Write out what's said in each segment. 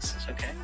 This is okay.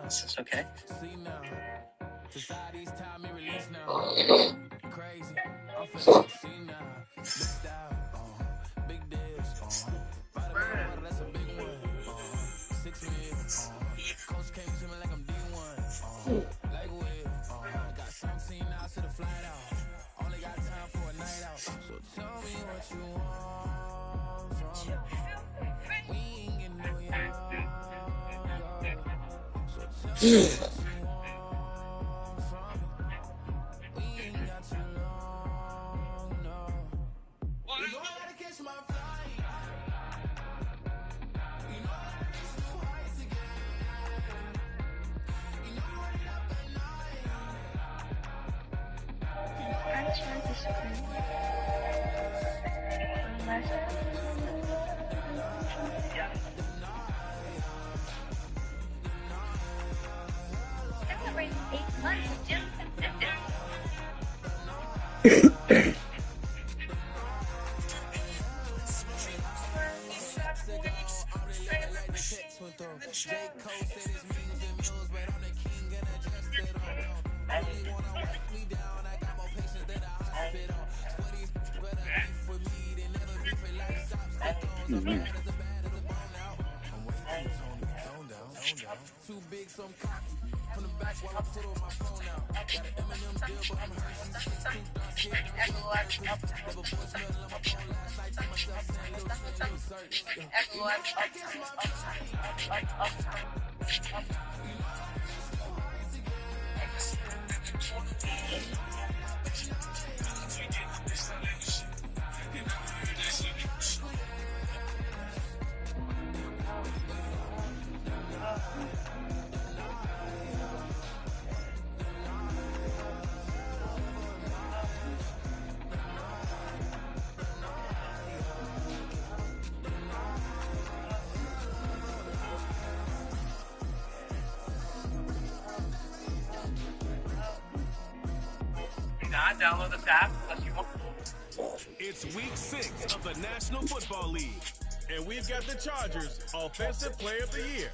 This is okay. Society's time and release now. Crazy. I'm finna see now. Big style. Big deals. Fight a man, that's a big one. 6 mil. Coach came to me like I'm D1. Like Will. Got 17 hours to the flight out. Only got time for a night out. So tell me what you want from me. We ain't getting no younger. So tell me what you want. Too big, so I'm cocky. From the back while I put on my phone out. Got an M&M deal, but I'm Hershey's 6 tooth dark skin. Never voice mail on my phone last night to myself saying, little search. Download this app unless you want. It's week 6 of the National Football League, and we've got the Chargers Offensive Player of the Year.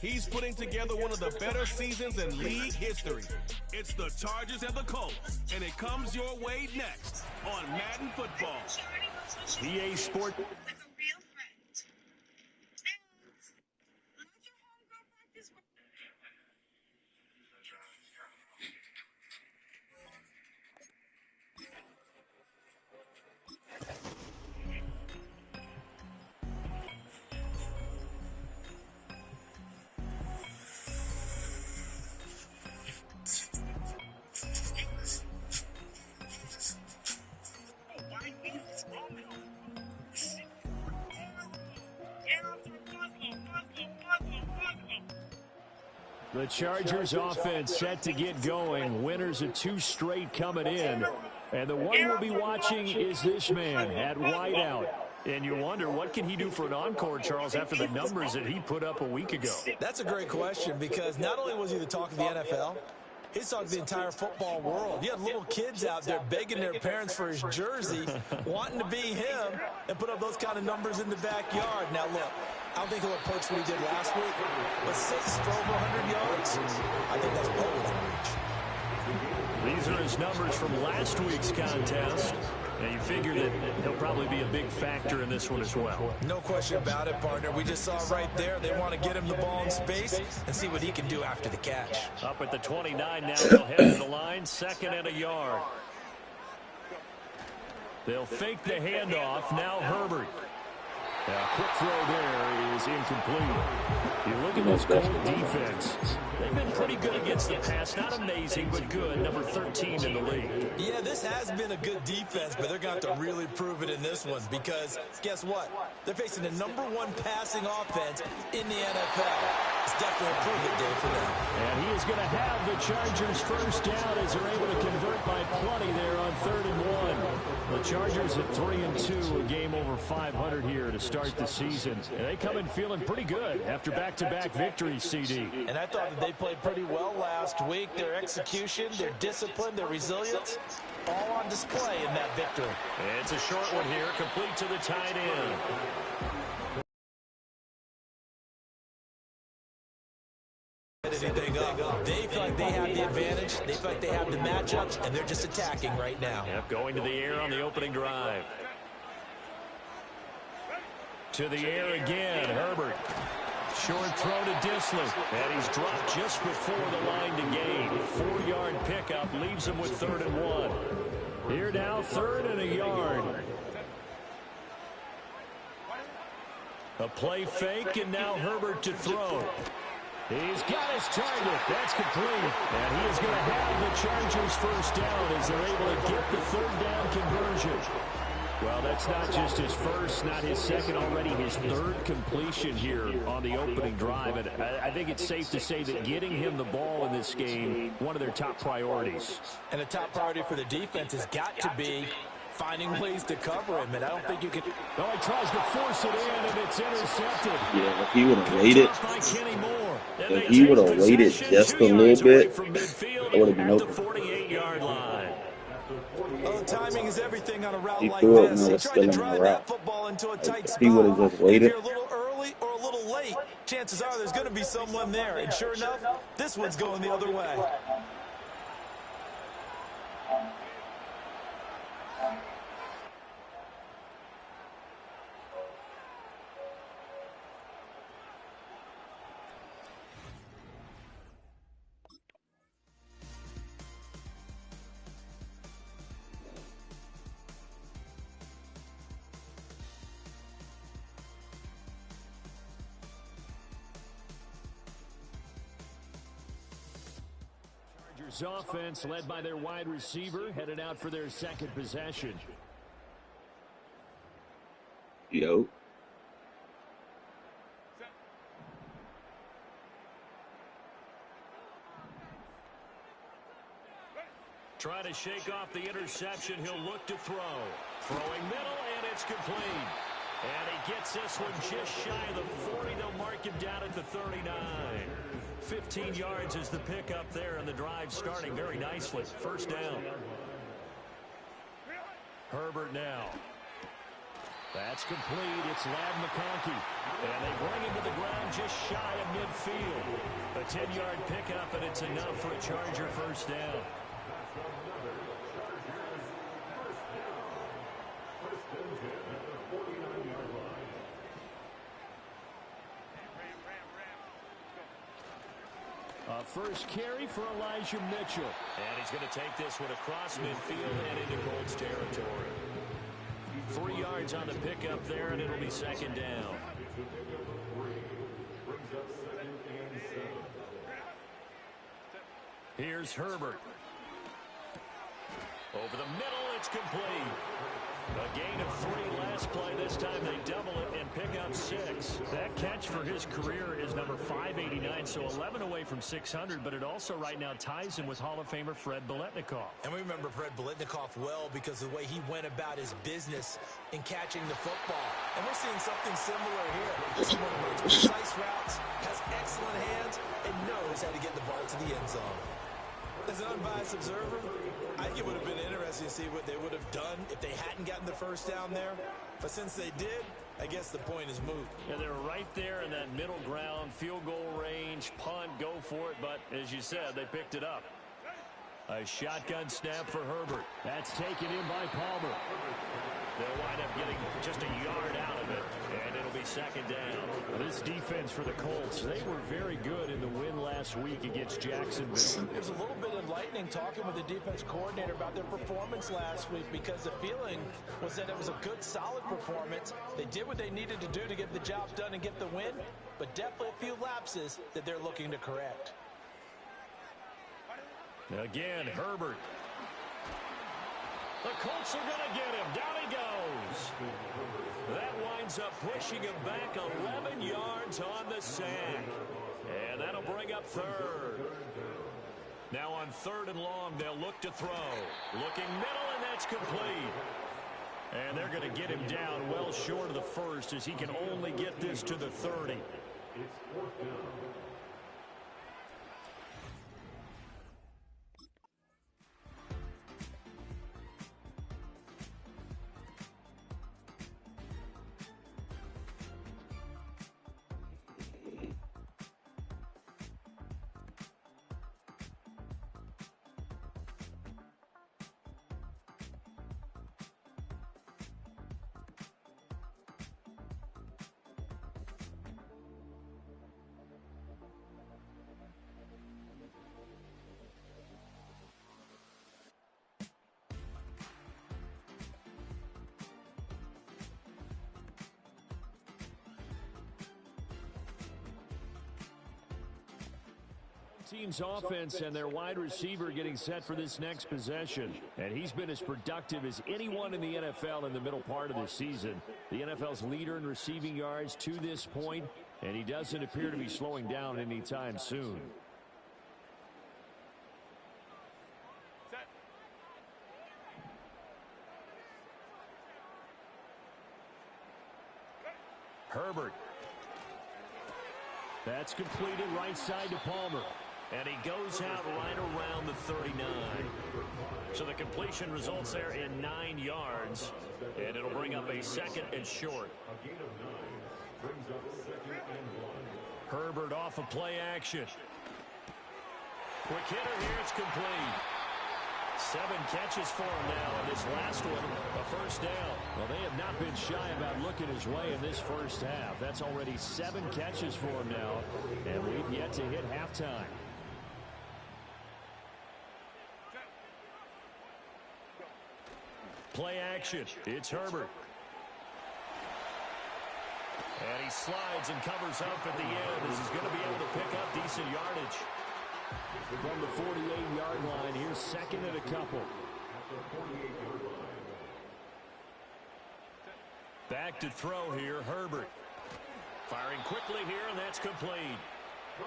He's putting together one of the better seasons in league history. It's the Chargers and the Colts, and it comes your way next on Madden Football. EA Sports. The Chargers offense set to get going. Winners of 2 straight coming in. And the one we'll be watching is this man at wideout. And you wonder, what can he do for an encore, Charles, after the numbers that he put up a week ago? That's a great question, because not only was he the talk of the NFL, he's talking to the entire football world. You had little kids out there begging their parents for his jersey, wanting to be him, and put up those kind of numbers in the backyard. Now, look, I don't think he'll approach what he did last week, but 6 for over 100 yards, I think that's well within reach. These are his numbers from last week's contest. And you figure that he'll probably be a big factor in this one as well. No question about it, partner. We just saw right there they want to get him the ball in space and see what he can do after the catch. Up at the 29 now, they'll head to the line, 2nd and a yard. They'll fake the handoff. Now Herbert. A quick throw there is incomplete. You look at this Colt defense. They've been pretty good against the pass. Not amazing, but good. Number 13 in the league. Yeah, this has been a good defense, but they're going to have to really prove it in this one because guess what? They're facing the #1 passing offense in the NFL. It's definitely a prove-it day for them. And he is going to have the Chargers first down as they're able to convert by plenty there on 3rd and 1. The Chargers at 3-2, a game over 500 here to start the season. And they come in feeling pretty good after back-to-back victories, CD. And I thought that they played pretty well last week. Their execution, their discipline, their resilience, all on display in that victory. It's a short one here, complete to the tight end. Anything up. They feel like they have the advantage. They feel like they have the matchups, and they're just attacking right now. Yep, going to the air on the opening drive. To the air again, Herbert. Short throw to Dissler, and he's dropped just before the line to gain. 4-yard pickup leaves him with 3rd and 1. Here now, 3rd and a yard. A play fake, and now Herbert to throw. He's got his target. That's complete. And he is going to have the Chargers first down as they're able to get the 3rd down conversion. Well, that's not just his first, not his second, already his 3rd completion here on the opening drive. And I think it's safe to say that getting him the ball in this game, one of their top priorities. And the top priority for the defense has got to be finding ways to cover him, and I don't think you can. Oh, he tries to force it in, and it's intercepted. Yeah, if he would have waited, if he would have waited just a little bit, that would have been open. 48-yard line. Oh, timing is everything on a route He like threw it, this. and it He was tried still to in the drive route. that football into a tight If spot. he would have just waited. If you're a little early or a little late, chances are there's going to be someone there. And sure enough, this one's going the other way. Offense led by their wide receiver, headed out for their 2nd possession. Yo. Trying to shake off the interception. He'll look to throw. Throwing middle, and it's complete. And he gets this one just shy of the 40. They'll mark him down at the 39. 15 yards is the pickup there, and the drive starting very nicely. First down. Herbert now. That's complete. It's Ladd McConkey. And they bring him to the ground just shy of midfield. A 10-yard pickup, and it's enough for a Charger first down. First carry for Elijah Mitchell. And he's going to take this one across midfield and into Colts territory. 3 yards on the pickup there, and it'll be 2nd down. Here's Herbert. Over the middle, it's complete. A gain of 3 last play. This time they double it and pick up 6. That catch for his career is number 589, so 11 away from 600, but it also right now ties him with Hall of Famer Fred Biletnikoff. And we remember Fred Biletnikoff well because of the way he went about his business in catching the football. And we're seeing something similar here. This is one of those precise routes, has excellent hands, and knows how to get the ball to the end zone. As an unbiased observer, I think it would have been interesting to see what they would have done if they hadn't gotten the first down there. But since they did, I guess the point is moot. Yeah, they're right there in that middle ground, field goal range, punt, go for it. But as you said, they picked it up. A shotgun snap for Herbert. That's taken in by Palmer. They'll wind up getting just a yard out of it, and it'll be second down. This defense for the Colts, they were very good in the win last week against Jacksonville. It was a little bit enlightening talking with the defense coordinator about their performance last week because the feeling was that it was a good, solid performance. They did what they needed to do to get the job done and get the win, but definitely a few lapses that they're looking to correct. Again, Herbert. The Colts are going to get him. Down he goes. That winds up pushing him back 11 yards on the sack. And that'll bring up third. Now on 3rd and long, they'll look to throw. Looking middle, and that's complete. And they're going to get him down well short of the first as he can only get this to the 30. It's 4th down. Team's offense and their wide receiver getting set for this next possession. And he's been as productive as anyone in the NFL in the middle part of the season. The NFL's leader in receiving yards to this point, and he doesn't appear to be slowing down anytime soon. Herbert. That's completed right side to Palmer. And he goes out right around the 39. So the completion results there in 9 yards. And it'll bring up a 2nd and short. Herbert off of play action. Quick hitter here, it's complete. 7 catches for him now, and this last one, a first down. Well, they have not been shy about looking his way in this first half. That's already 7 catches for him now, and we've yet to hit halftime. Play action. It's Herbert. And he slides and covers up at the end as he's going to be able to pick up decent yardage. From the 48-yard line, here's 2nd and a couple. Back to throw here, Herbert. Firing quickly here, and that's complete.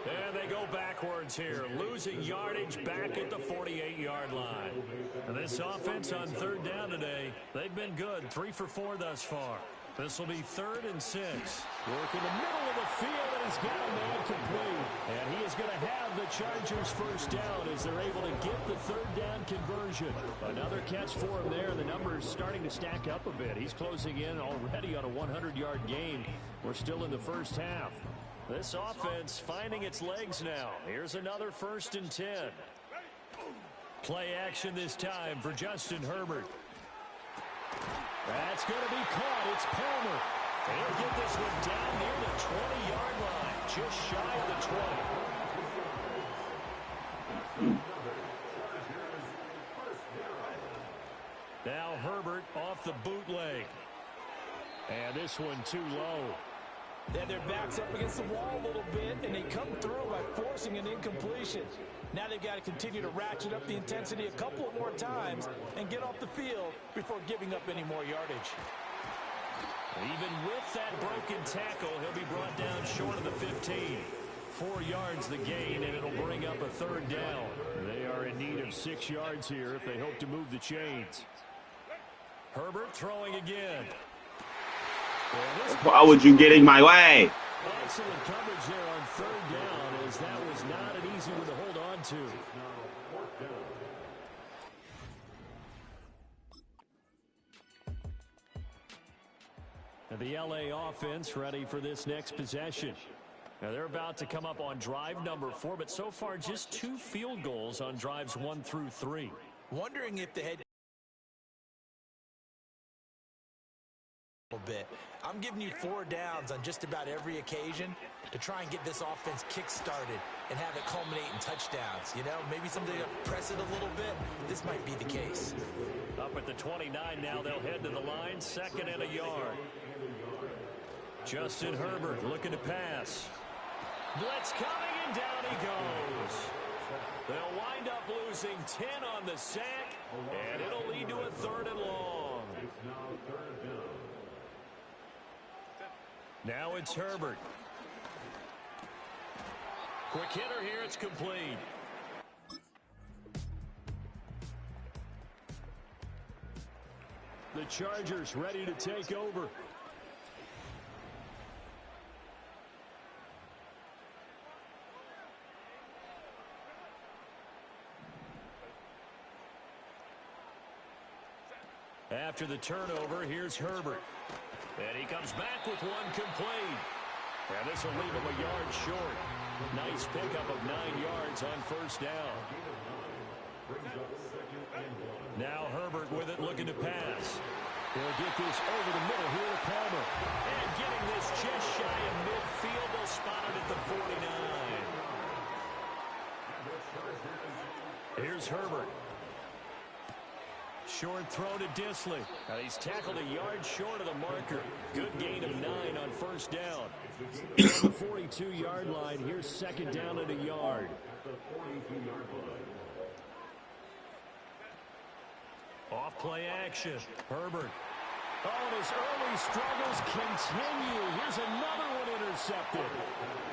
And they go backwards here, losing yardage back at the 48-yard line. And this offense on 3rd down today, they've been good, 3 for 4 thus far. This will be 3rd and 6. Work in the middle of the field, and he's got a man complete. And he is going to have the Chargers first down as they're able to get the 3rd down conversion. Another catch for him there, and the numbers starting to stack up a bit. He's closing in already on a 100-yard game. We're still in the first half. This offense finding its legs now. Here's another 1st and 10. Play action this time for Justin Herbert. That's going to be caught. It's Palmer. He'll get this one down near the 20-yard line, just shy of the 20. Now Herbert off the bootleg. And this one too low. Then their backs up against the wall a little bit, and they come through by forcing an incompletion. Now they've got to continue to ratchet up the intensity a couple of more times and get off the field before giving up any more yardage. Even with that broken tackle, he'll be brought down short of the 15. 4 yards the gain, and it'll bring up a 3rd down. They are in need of 6 yards here if they hope to move the chains. Herbert throwing again. Why would you get in my way? Excellent coverage there on 3rd down, as that was not an easy one to hold on to. And the LA offense ready for this next possession. Now they're about to come up on drive number 4, but so far just 2 field goals on drives 1 through 3. Wondering if the head bit. I'm giving you 4 downs on just about every occasion to try and get this offense kick-started and have it culminate in touchdowns. You know, maybe something to press it a little bit. This might be the case. Up at the 29 now, they'll head to the line, 2nd and a yard. Justin Herbert looking to pass. Blitz coming, and down he goes. They'll wind up losing 10 on the sack, and it'll lead to a 3rd and long. Now it's Herbert. Quick hitter here, it's complete. The Chargers ready to take over. After the turnover, here's Herbert. And he comes back with one complete. And this will leave him a yard short. Nice pickup of 9 yards on 1st down. Now Herbert with it, looking to pass. He'll get this over the middle here to Palmer. And getting this just shy of midfield. They'll spot it at the 49. Here's Herbert. Short throw to Disley. And he's tackled a yard short of the marker. Good gain of 9 on 1st down. On the 42-yard line, here's 2nd down and a yard. Off play action. Herbert. Oh, and his early struggles continue. Here's another one intercepted.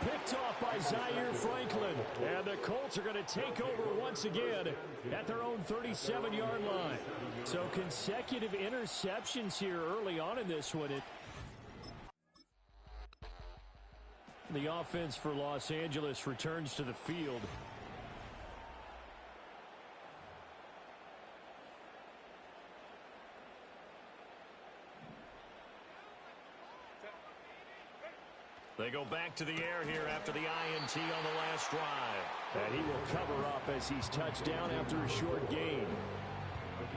Picked off by Zaire Franklin. And the Colts are going to take over once again at their own 37-yard line. So consecutive interceptions here early on in this one. The offense for Los Angeles returns to the field. They go back to the air here after the INT on the last drive. And he will cover up as he's touched down after a short gain.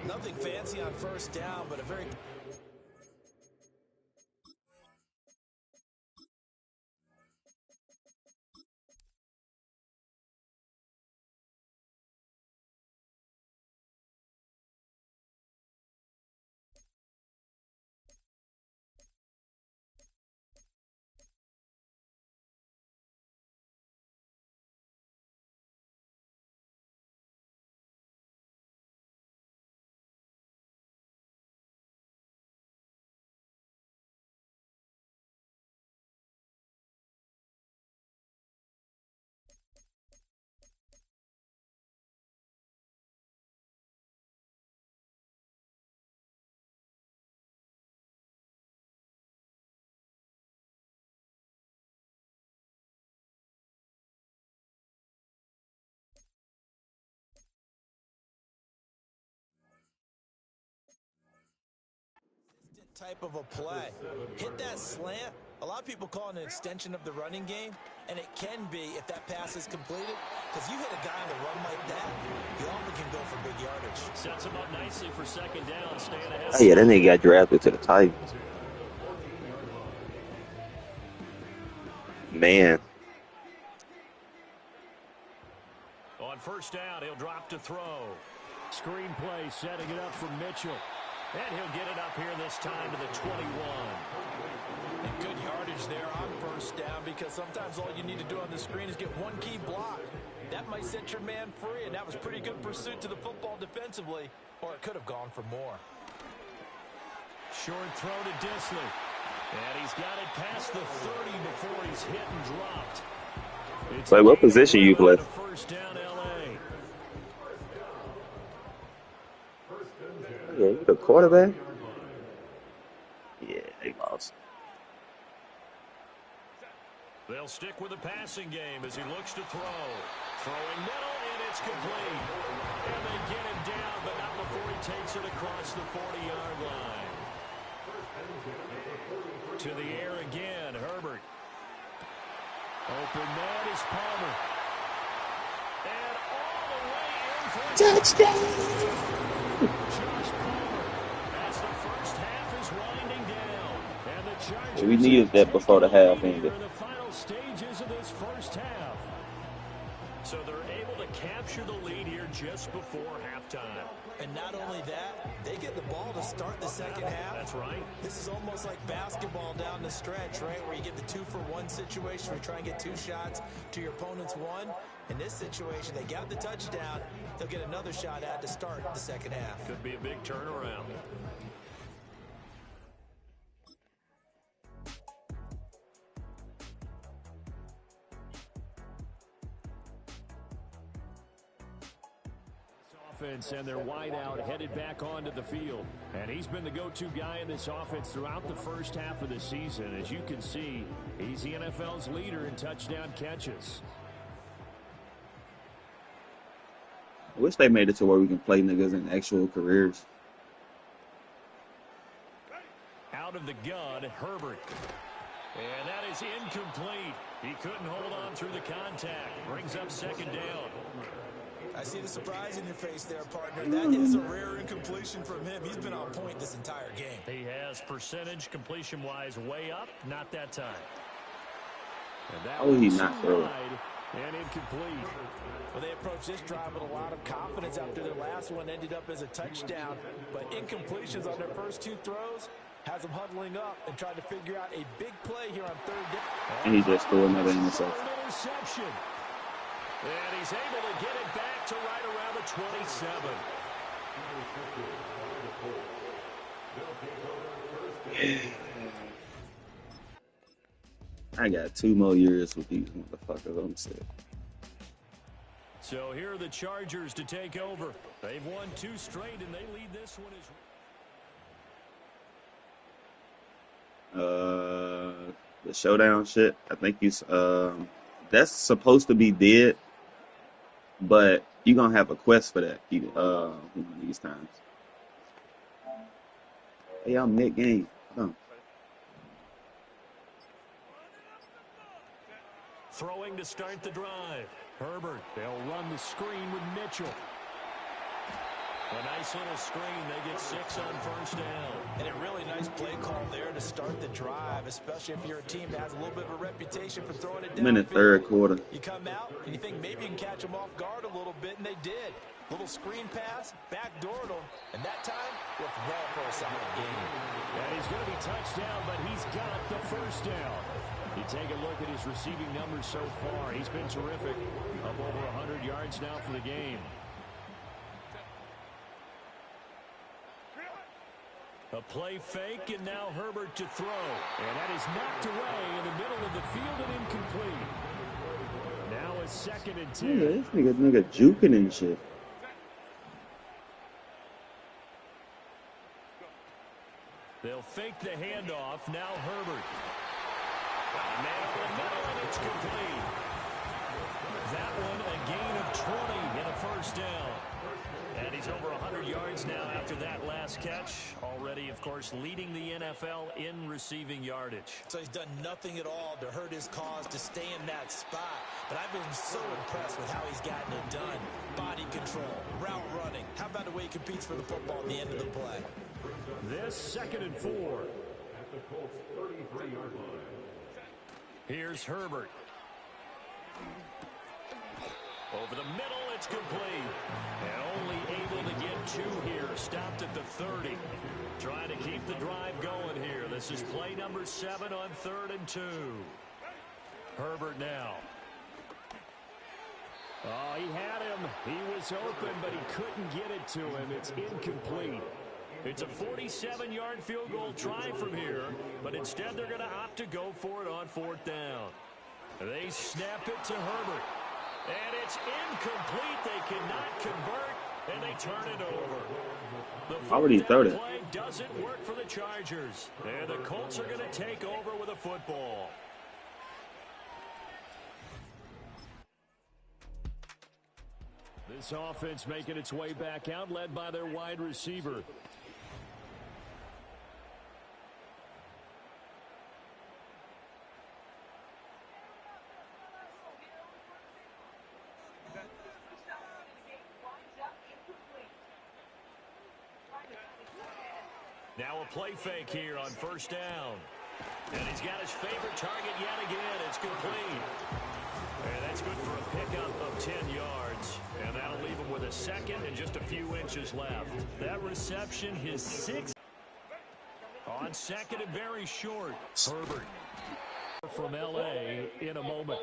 Nothing fancy on 1st down, but a very... type of a play. Hit that slant. A lot of people call it an extension of the running game, and it can be if that pass is completed, because you hit a guy on the run like that, you often can go for big yardage. Sets him up nicely for 2nd down, staying ahead. Oh, yeah, that nigga got drafted to the Titans. Man. On 1st down, he'll drop to throw. Screen play setting it up for Mitchell. And he'll get it up here this time to the 21. And good yardage there on 1st down, because sometimes all you need to do on the screen is get one key block. That might set your man free, and that was pretty good pursuit to the football defensively, or it could have gone for more. Short throw to Disley. And he's got it past the 30 before he's hit and dropped. Wait, what position you play? 1st down, LA. Yeah, you the quarterback? Yeah, they lost. They'll stick with the passing game as he looks to throw. Throwing middle, and it's complete. And they get him down, but not before he takes it across the 40-yard line. To the air again, Herbert. Open man is Palmer. And all the way in for Touchdown! Josh Palmer as the first half is winding down. And the Chargers We needed that before the half ended. in the final stages of this first half. So they're able to capture the lead here just before halftime. And not only that, they get the ball to start the second half. That's right. This is almost like basketball down the stretch, right, where you get the 2-for-1 situation where you try and get 2 shots to your opponent's 1. In this situation, they got the touchdown. They'll get another shot at to start the second half. Could be a big turnaround. Offense and their wideout headed back onto the field. And he's been the go-to guy in this offense throughout the first half of the season. As you can see, he's the NFL's leader in touchdown catches. I wish they made it to where we can play niggas in actual careers. Out of the gun, Herbert. And that is incomplete. He couldn't hold on through the contact. Brings up second down. I see the surprise in your face there, partner. That is a rare incompletion from him. He's been on point this entire game. He has percentage completion-wise way up, not that time. And that How would he not throw it? And incomplete. Well, they approached this drive with a lot of confidence after their last one ended up as a touchdown. But incompletions on their first 2 throws has them huddling up and trying to figure out a big play here on third down. And he just threw another interception. And he's able to get it back to right around the 27. I got 2 more years with these motherfuckers. I'm sick. So here are the Chargers to take over. They've won 2 straight, and they lead this one as The showdown shit. I think that's supposed to be dead, but you're gonna have a quest for that one of these times. Hey, y'all mid game. Come on. throwing to start the drive. Herbert, they'll run the screen with Mitchell. A nice little screen. They get 6 on first down. And a really nice play call there to start the drive, especially if you're a team that has a little bit of a reputation for throwing it down. I'm in the third quarter. You come out and you think maybe you can catch them off guard a little bit, and they did. Little screen pass, backdoored them, and that time worked well for a solid game. And he's going to be touched down, but he's got the first down. You take a look at his receiving numbers so far. He's been terrific. Up over 100 yards now for the game. A play fake, and now Herbert to throw. And that is knocked away in the middle of the field and incomplete. Now a 2nd and 10. Yeah, this nigga juking and shit. They'll fake the handoff. Now Herbert. Man over the middle, and it's complete. That one a gain of 20 and a first down. And he's over 100 yards now after that last catch. Already, of course, leading the NFL in receiving yardage. So he's done nothing at all to hurt his cause to stay in that spot. But I've been so impressed with how he's gotten it done. Body control, route running. How about the way he competes for the football at the end of the play? This 2nd and 4. Here's Herbert. Over the middle, it's complete. And only able to get 2 here. Stopped at the 30. Trying to keep the drive going here. This is play number 7 on 3rd and 2. Herbert now. Oh, he had him. He was open, but he couldn't get it to him. It's incomplete. It's a 47-yard field goal try from here, but instead they're going to opt to go for it on 4th down. They snap it to Herbert. And it's incomplete. They cannot convert, and they turn it over. The Already throw it. play doesn't work for the Chargers. And the Colts are going to take over with a football. This offense making its way back out, led by their wide receiver. Now a play fake here on first down. And he's got his favorite target yet again. It's complete. And that's good for a pickup of 10 yards. And that'll leave him with a second and just a few inches left. That reception, his sixth. On second and very short. Herbert from L.A. in a moment.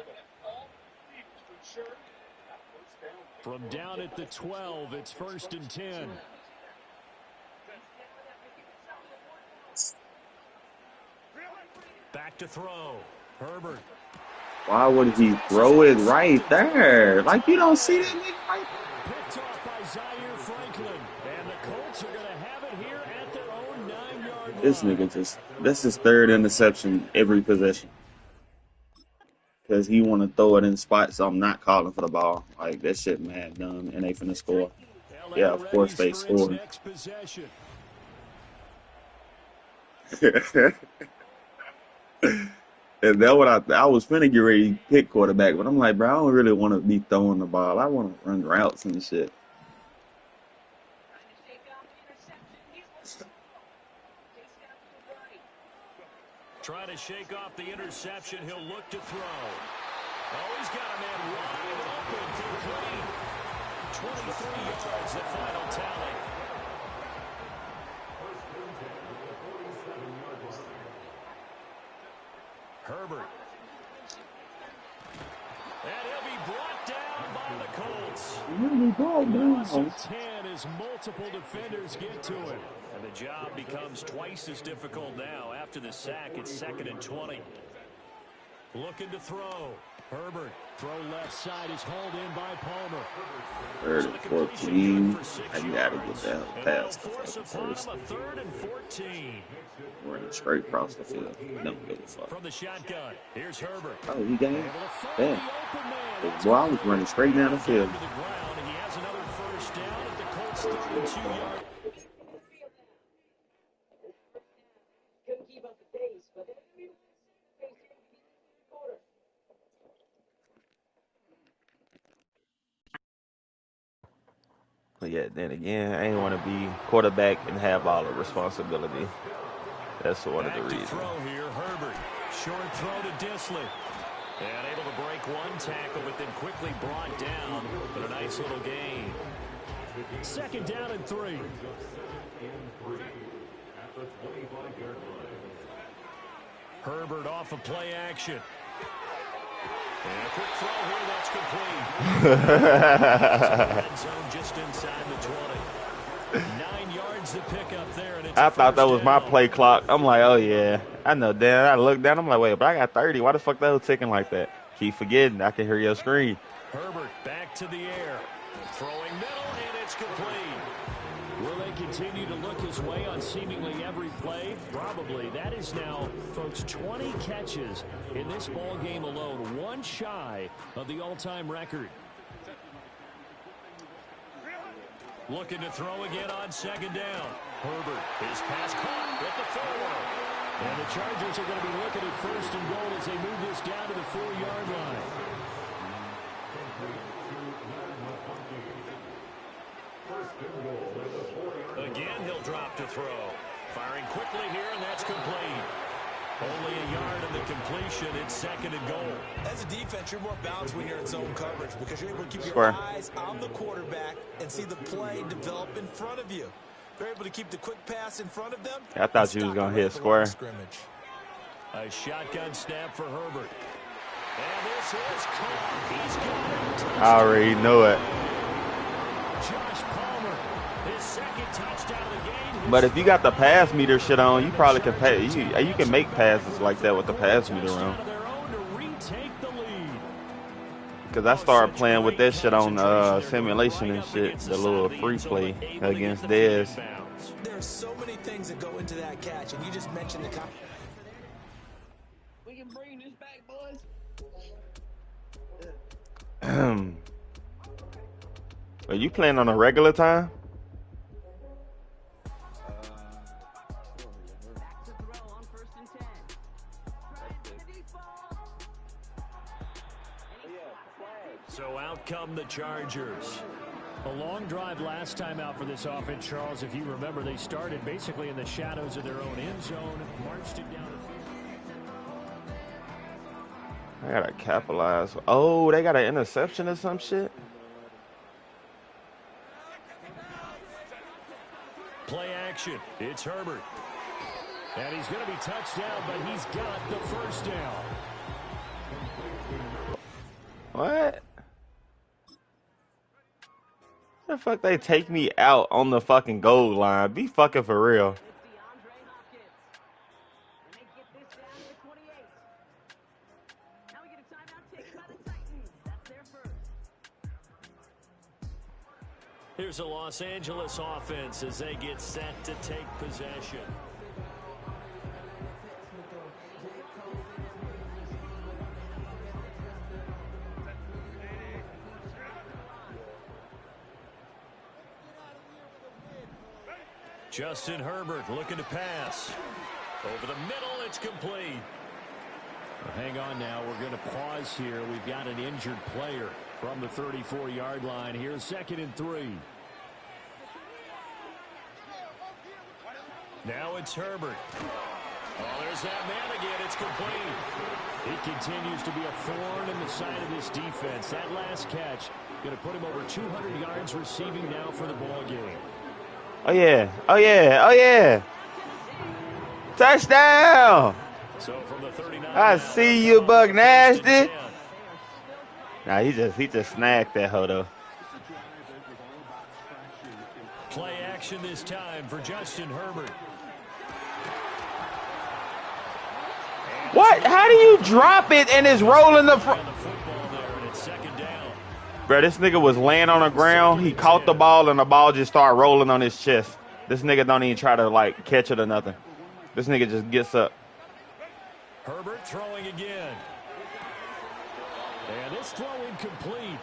From down at the 12, it's 1st and 10. Back to throw. Herbert. Why would he throw it right there? Like, you don't see that nigga right there. Picked off by Zaire Franklin. And the Colts are going to have it here at their own 9-yard line. This nigga that's his third interception every possession. Because he want to throw it in spots, so I'm not calling for the ball. Like, that shit mad dumb, and they finna score. Yeah, of course they scored. And that what I was finna get ready to pick quarterback, but I'm like, bro, I don't really want to be throwing the ball. I want to run routes and shit. Trying to shake off the interception. He'll look to throw. Oh, he's got a man wide open. Complete. 23 yards, the final tally. Herbert. And he'll be brought down by the Colts. Loss of 10 as multiple defenders get to it. And the job becomes twice as difficult now. After the sack, it's 2nd and 20. Looking to throw. Herbert. Throw left side is hauled in by Palmer. 3rd and 14. I gotta get that pass first. 3rd and 14. Running straight across the field. Don't give a fuck. From the shotgun, here's Herbert. Oh, he got it? Yeah. Boy, I was running straight down the field. He has another first down at the Colts 32-yard. But yeah, then again, I ain't want to be quarterback and have all the responsibility. That's one of the reasons. Throw here, Herbert. Short throw to Disley. And able to break one tackle, but then quickly brought down. But a nice little gain. 2nd down and 3. Herbert off of play action. And a quick throw here, that's complete. Red zone just inside the 20. 9 yards to pick up there. And it's I thought that was my play clock. I'm like, oh, yeah. I know, Dan. I looked down. I'm like, wait, but I got 30. Why the fuck that was ticking like that? Keep forgetting. I can hear your screen. Herbert back to the air. Throwing middle, and it's complete. Will they continue to look his way on seemingly every play? Probably. That is now, folks, 20 catches in this ball game alone. One shy of the all-time record. Looking to throw again on 2nd down. Herbert, his pass caught with the 4. And the Chargers are going to be looking at 1st and goal as they move this down to the 4-yard line. Again, he'll drop to throw. Firing quickly here, and that's complete. Only a yard in the completion. It's 2nd and goal. As a defense, you're more balanced when you're in zone coverage because you're able to keep your eyes on the quarterback and see the play develop in front of you. They're able to keep the quick pass in front of them. I thought you was going to hit square. A shotgun snap for Herbert. And this is caught. He's got it. I already know it. Josh Palmer, his 2nd touchdown of the game. But if you got the pass meter shit on, you probably can pay. You can make passes like that with the pass meter on. Because I started playing with that shit on simulation and shit, the little free play against Dez. There's so many things that go into that catch, and you just mentioned the. We can bring this back, boys. Are you playing on a regular time? So out come the Chargers. A long drive last time out for this offense, Charles. If you remember, they started basically in the shadows of their own end zone, marched it down the field. I gotta capitalize. Oh, they got an interception or some shit? Play action. It's Herbert. And he's going to be touched down, but he's got the first down. What? The fuck they take me out on the fucking goal line? Be fucking for real. Here's a Los Angeles offense as they get set to take possession. Justin Herbert looking to pass. Over the middle, it's complete. Well, hang on now. We're going to pause here. We've got an injured player from the 34-yard line. Here's 2nd and 3. Now it's Herbert. Oh, there's that man again. It's complete. He continues to be a thorn in the side of this defense. That last catch going to put him over 200 yards receiving now for the ball game. Oh, yeah. Oh, yeah. Oh, yeah. Touchdown. So from the 39, I see you, Buck Nasty. Nah, he just snagged that hoe, though. Play action this time for Justin Herbert. What? How do you drop it and it's rolling the front? Bro, this nigga was laying on the ground. He caught the ball and the ball just started rolling on his chest. This nigga don't even try to, like, catch it or nothing. This nigga just gets up. Herbert throwing again. And it's throw incomplete.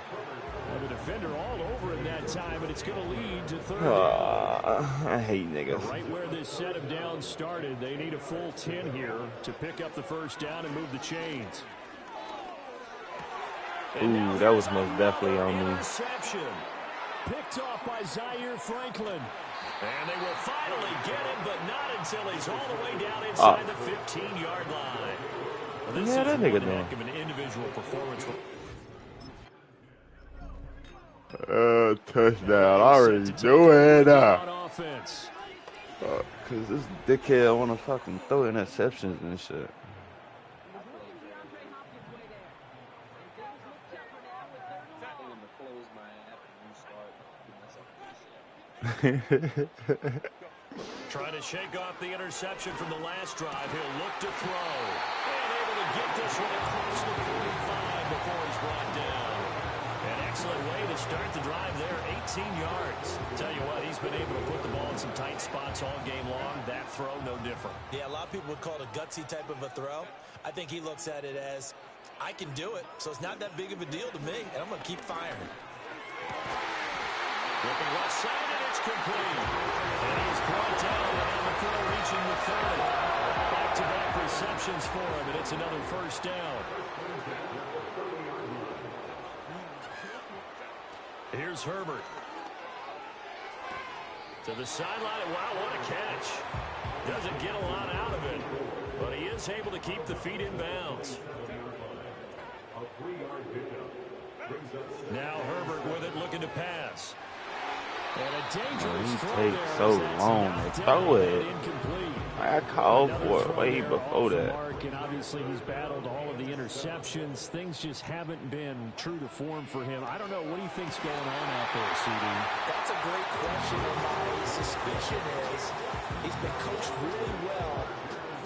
The defender all over him that time, and it's going to lead to 3rd down. I hate niggas. Right where this set of downs started, they need a full 10 here to pick up the first down and move the chains. Ooh, that was most definitely on me. Interception. Picked off by Zaire Franklin. And they will finally get him, but not until he's all the way down inside the 15-yard line. Well, this is that nigga one heck of an individual performance. Touchdown. I already do it. Because this dickhead want to fucking throw interceptions and shit. Trying to shake off the interception from the last drive. He'll look to throw. And able to get this one across the 45 before he's brought down. An excellent way to start the drive there, 18 yards. Tell you what, he's been able to put the ball in some tight spots all game long. That throw, no different. Yeah, a lot of people would call it a gutsy type of a throw. I think he looks at it as, I can do it, so it's not that big of a deal to me, and I'm going to keep firing. Looking left side, and it's complete. And he's brought down on the floor, reaching the 3rd. Back-to-back receptions for him, and it's another first down. Here's Herbert. To the sideline. Wow, what a catch. Doesn't get a lot out of it, but he is able to keep the feet in bounds. Now Herbert with it, looking to pass. And a dangerous throw there. He takes so long to throw it. I called for it way before that. And obviously he's battled all of the interceptions. Things just haven't been true to form for him. I don't know. What do you think's going on out there, CD? That's a great question. And my suspicion is he's been coached really well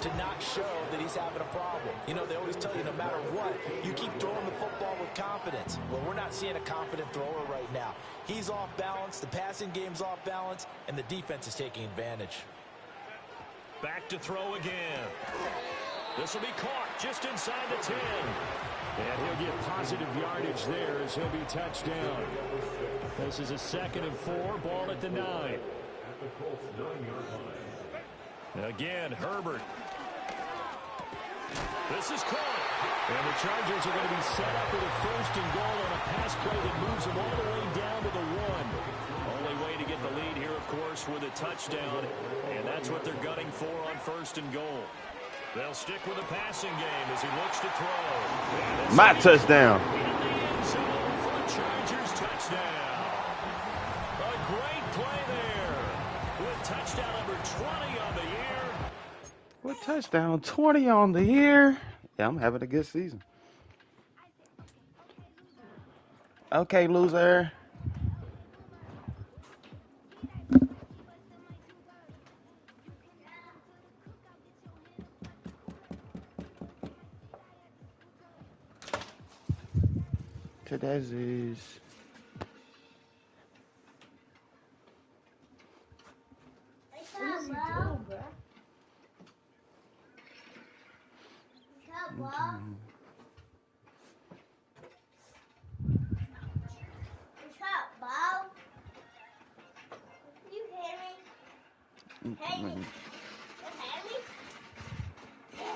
to not show that he's having a problem. You know, they always tell you no matter what, you keep throwing the football with confidence. Well, we're not seeing a confident thrower right now. He's off balance, the passing game's off balance, and the defense is taking advantage. Back to throw again. This will be caught just inside the 10. And he'll get positive yardage there as he'll be touched down. This is a 2nd and 4, ball at the 9. Again, Herbert. This is caught. And the Chargers are going to be set up with a 1st and goal on a pass play that moves them all the way down to the 1. of course, with a touchdown, and that's what they're gunning for on 1st and goal. They'll stick with the passing game as he looks to throw. My touchdown. In the end zone for a Chargers touchdown. A great play there with touchdown number 20 on the year. What touchdown? 20 on the year. Yeah, I'm having a good season. Okay, loser. Today's is.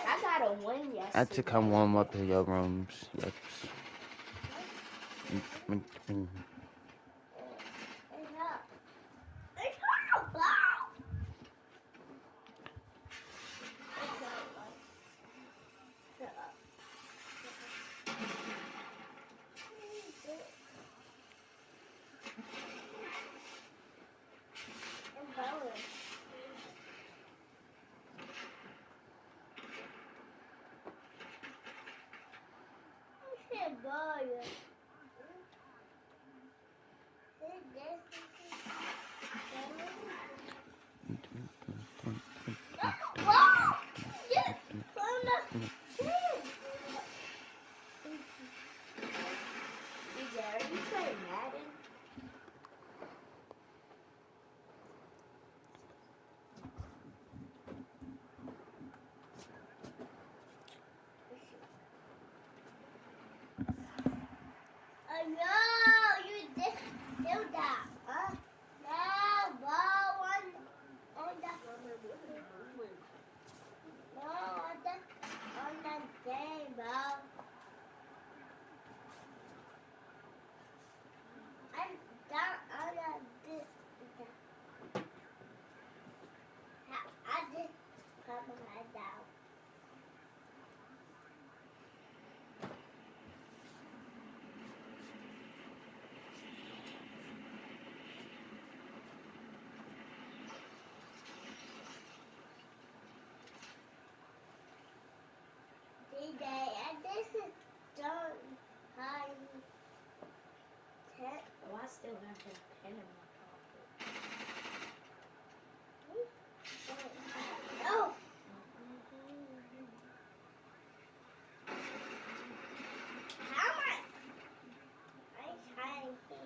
I got a win yesterday. I had to come warm up in your rooms. Yes. I still have that pen in my pocket. Oh! How much? I'm trying to.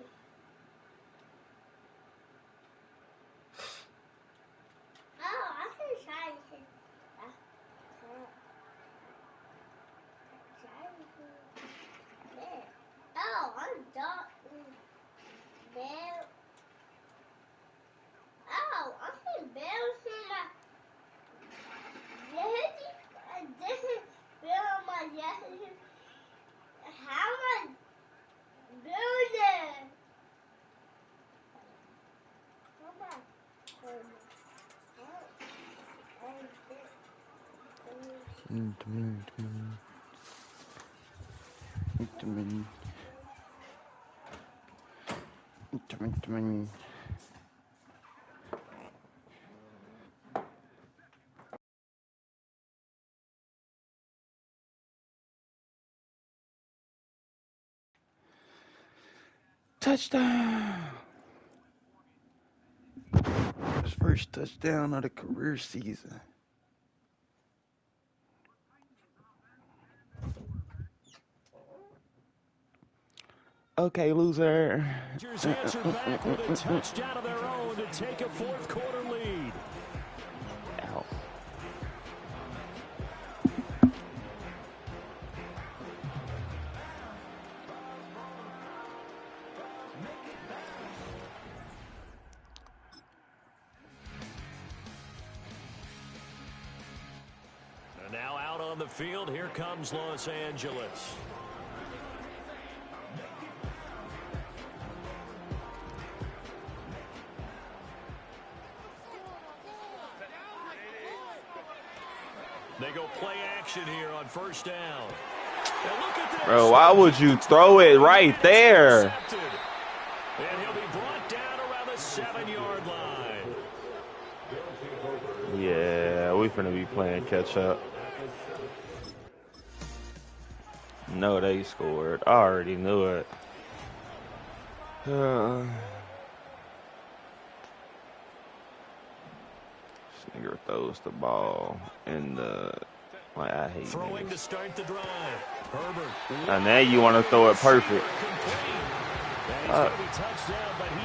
Oh, I can try to. Oh, I'm done. There. Oh, I can barely see my. This is Bill my yes. How am I building? Touchdown! His first touchdown of the career season. Okay, loser. Rangers answer back with a touchdown of their own to take a fourth quarter lead. Ow. And now out on the field, here comes Los Angeles. They go play action here on first down. And look at this. Bro, why would you throw it right there? And he'll be brought down around the 7-yard line. Yeah, we finna be playing catch up. No, they scored. I already knew it. This nigga throws the ball in the. Like, I hate throwing niggas. To start the drive. Herbert. And now you want to throw it perfect.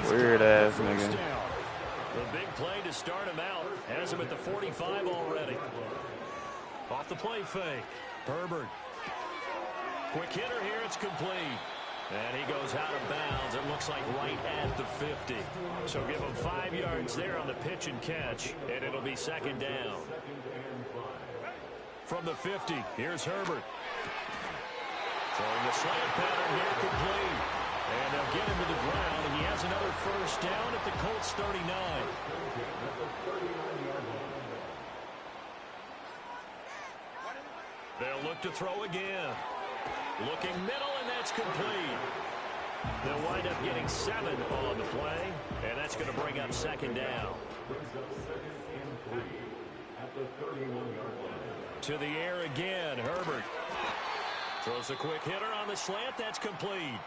Weird ass nigga. The big play to start him out. Has him at the 45 already. Off the play fake. Herbert. Quick hitter here. It's complete. And he goes out of bounds. It looks like right at the 50. So give him 5 yards there on the pitch and catch. And it'll be second down. From the 50, here's Herbert. Throwing the slant pattern here complete. And they'll get him to the ground, and he has another first down at the Colts 39. They'll look to throw again. Looking middle, and that's complete. They'll wind up getting 7 on the play, and that's going to bring up second down. To the air again, Herbert. Throws a quick hitter on the slant. That's complete.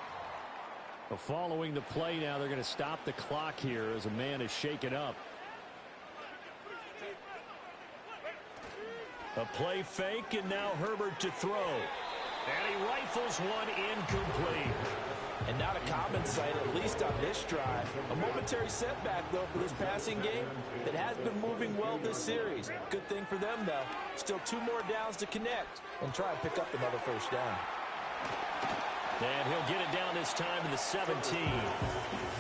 Well, following the play now, they're going to stop the clock here as a man is shaken up. A play fake, and now Herbert to throw. And he rifles one incomplete. And not a common sight, at least on this drive. A momentary setback, though, for this passing game that has been moving well this series. Good thing for them, though. Still 2 more downs to connect and try and pick up another first down. And he'll get it down this time to the 17.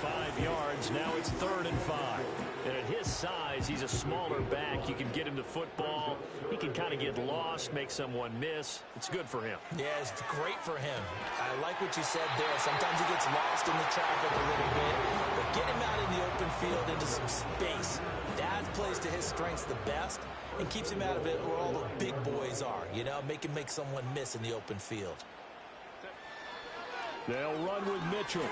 5 yards. Now it's 3rd and 5. And at his size, he's a smaller back. You can get him to football. He can kind of get lost, make someone miss. It's good for him. Yeah, it's great for him. I like what you said there. Sometimes he gets lost in the traffic a little bit. But get him out in the open field into some space. That plays to his strengths the best and keeps him out of it where all the big boys are. You know, make him make someone miss in the open field. They'll run with Mitchell.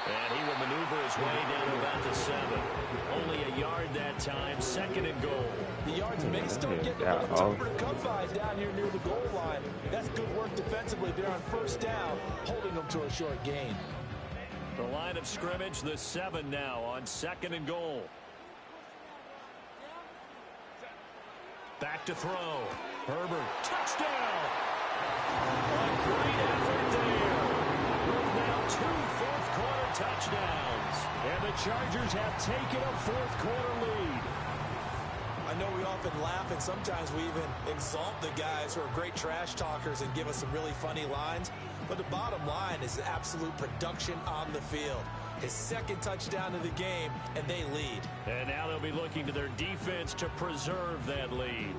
And he will maneuver his way down to about the 7. Only a yard that time. 2nd and goal. The yards may start getting a little tougher to come by down here near the goal line. That's good work defensively there on first down, holding them to a short gain. The line of scrimmage, the 7 now on 2nd and goal. Back to throw. Herbert, touchdown! A great effort there. Now 2 fourth-quarter touchdowns. And the Chargers have taken a fourth-quarter lead. I know we often laugh, and sometimes we even exalt the guys who are great trash talkers and give us some really funny lines. But the bottom line is absolute production on the field. His 2nd touchdown of the game, and they lead. And now they'll be looking to their defense to preserve that lead.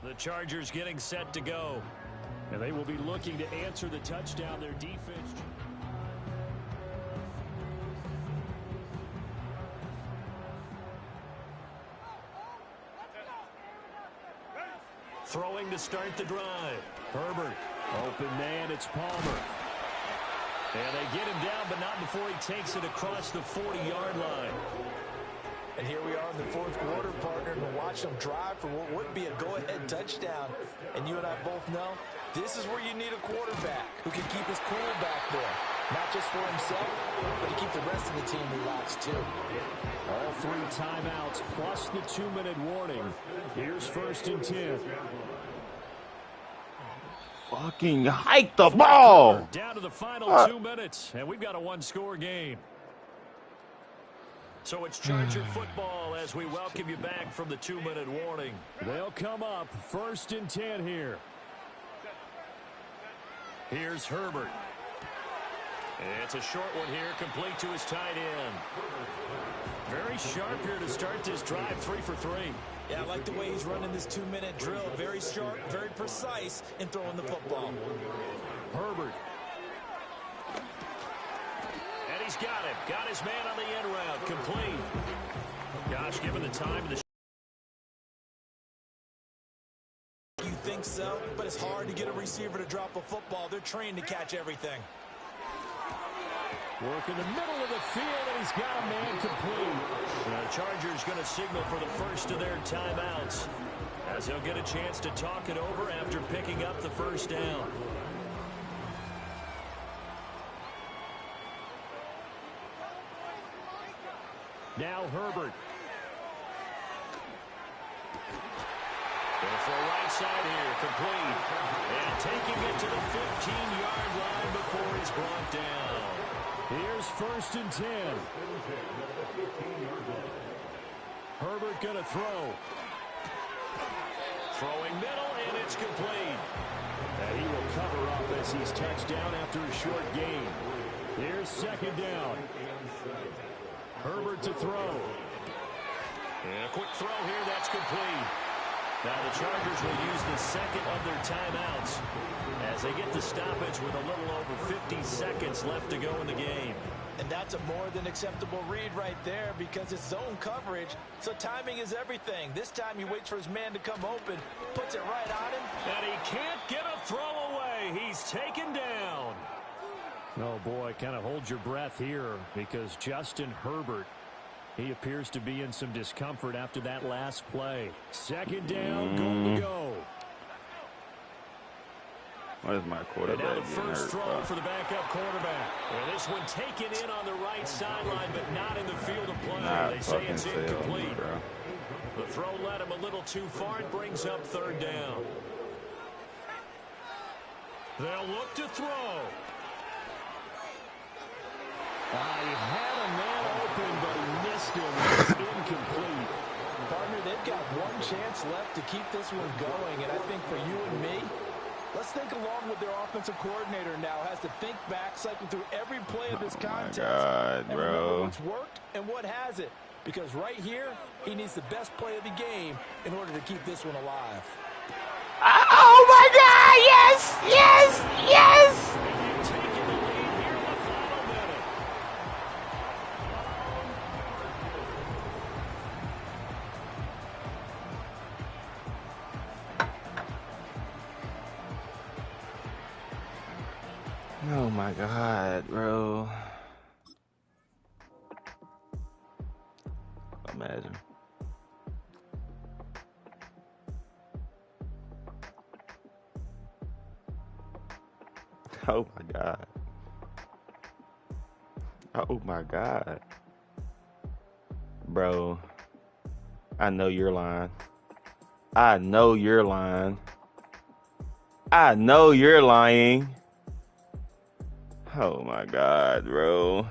The Chargers getting set to go. And they will be looking to answer the touchdown their defense. Throwing to start the drive. Herbert. Open man, it's Palmer. And they get him down, but not before he takes it across the 40-yard line. And here we are in the 4th quarter, partner, and watch them drive for what would be a go-ahead touchdown. And you and I both know this is where you need a quarterback who can keep his cool back there. Not just for himself, but to keep the rest of the team relaxed, too. All 3 timeouts plus the 2-minute warning. Here's 1st and 10. Fucking hike the ball. Down to the final 2 minutes, and we've got a 1-score game. So it's Charger football as we welcome you back from the 2-minute warning. They'll come up 1st and 10 here. Here's Herbert. It's a short one here, complete to his tight end. Very sharp here to start this drive, 3 for 3. Yeah, I like the way he's running this 2-minute drill. Very sharp, very precise in throwing the football. Herbert. And he's got him. Got his man on the end route. Complete. Gosh, given the time and the... You think so, but it's hard to get a receiver to drop a football. They're trained to catch everything. Work in the middle of the field, and he's got a man complete. The Chargers going to signal for the first of their timeouts, as they'll get a chance to talk it over after picking up the first down. Now Herbert. Going for a right side here, complete. And taking it to the 15-yard line before he's brought down. Here's 1st and 10. Herbert going to throw. Throwing middle, and it's complete. And he will cover up as he's touched down after a short gain. Here's 2nd down. Herbert to throw. And a quick throw here, that's complete. Now the Chargers will use the second of their timeouts as they get the stoppage with a little over 50 seconds left to go in the game. And that's a more than acceptable read right there because it's zone coverage, so timing is everything. This time he waits for his man to come open, puts it right on him. And he can't get a throw away. He's taken down. Oh, boy, kind of hold your breath here because Justin Herbert, he appears to be in some discomfort after that last play. 2nd down, goal to go. What is my quarterback? And now the first throw for the backup quarterback. And this one taken in on the right sideline, but not in the field of play. They say it's incomplete. The throw led him a little too far. It brings up 3rd down. They'll look to throw. He had a man open, but he missed him. It's incomplete. Partner, they've got one chance left to keep this one going, and I think for you and me, let's think along with their offensive coordinator now. Has to think back, cycle through every play of this contest. God, and bro. remember what's worked and what hasn't. Because right here, he needs the best play of the game in order to keep this one alive. Oh, my God! Yes! Yes! Yes! Taking the lead here in the final minute. Oh, my God, bro. Imagine. Oh, my God. Oh, my God. Bro, I know you're lying. I know you're lying. I know you're lying. Oh, my God, bro.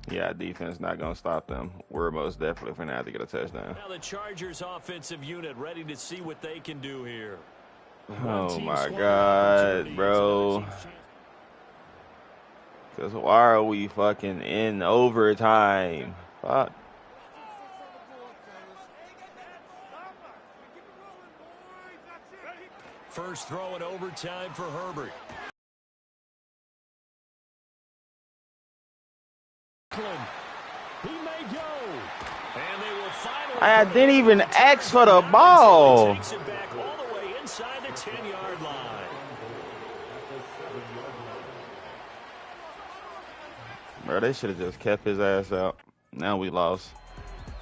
Yeah, defense not going to stop them. We're most definitely going to have to get a touchdown. Now the Chargers offensive unit ready to see what they can do here. Oh, my God, bro. Because why are we fucking in overtime? Fuck. First throw in overtime for Herbert. He may go. And they will finally. I didn't even ask for the ball. Takes it back all the way inside the 10-yard line. Bro, they should have just kept his ass out. Now we lost.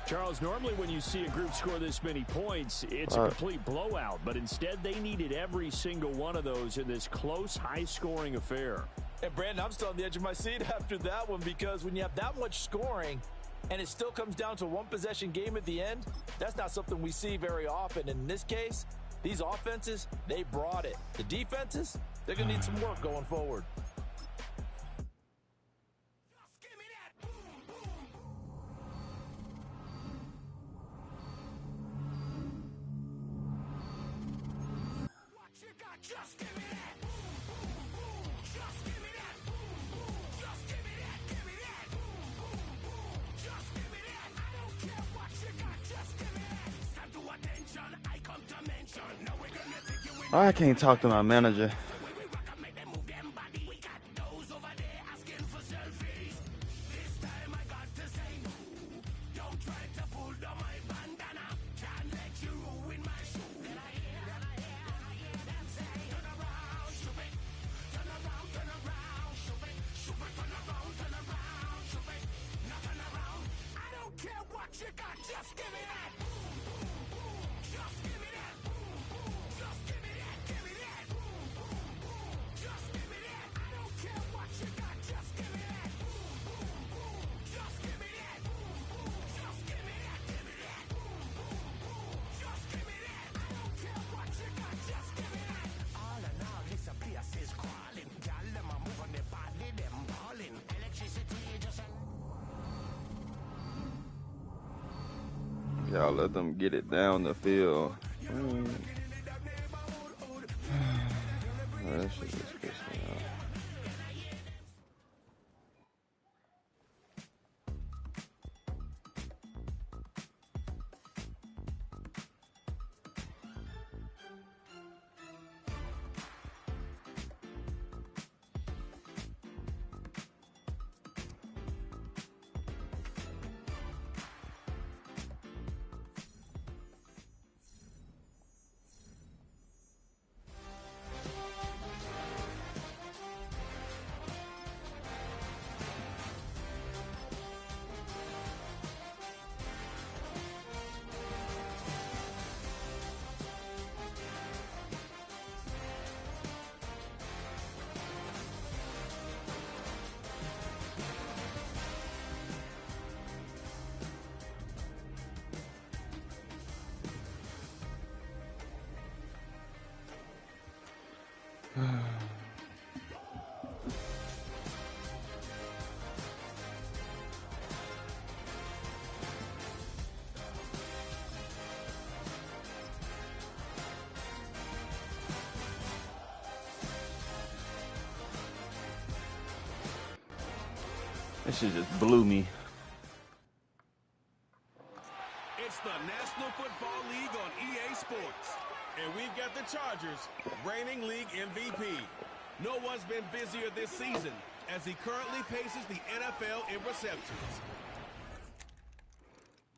Charles, normally when you see a group score this many points, it's a complete blowout. But instead, they needed every single one of those in this close, high-scoring affair. And, Brandon, I'm still on the edge of my seat after that one because when you have that much scoring and it still comes down to a one-possession game at the end, that's not something we see very often. And in this case, these offenses, they brought it. The defenses, they're going to need some work going forward. Just give me that. Just give me that. Just give me that. Give me that. Just give me that. I don't care what you got. Just give me that. Stand to attention. I come to mention. Now we're gonna take you in. I can't talk to my manager. Just give me that. Just give me that. Just give me that. Give me that. Just give me that. I don't care what you got. Just give me that. Just give me that. Just give me that. Give me that. Just give me that. I don't care what you got. Just give me that. All in all, this place is crawling. Y'all them a move on the body, them balling. Electricity just. Y'all let them get it down the field. That shit just pissed me off. This shit just blew me. It's the National Football League on EA Sports. And we've got the Chargers, reigning league MVP. No one's been busier this season as he currently paces the NFL in receptions.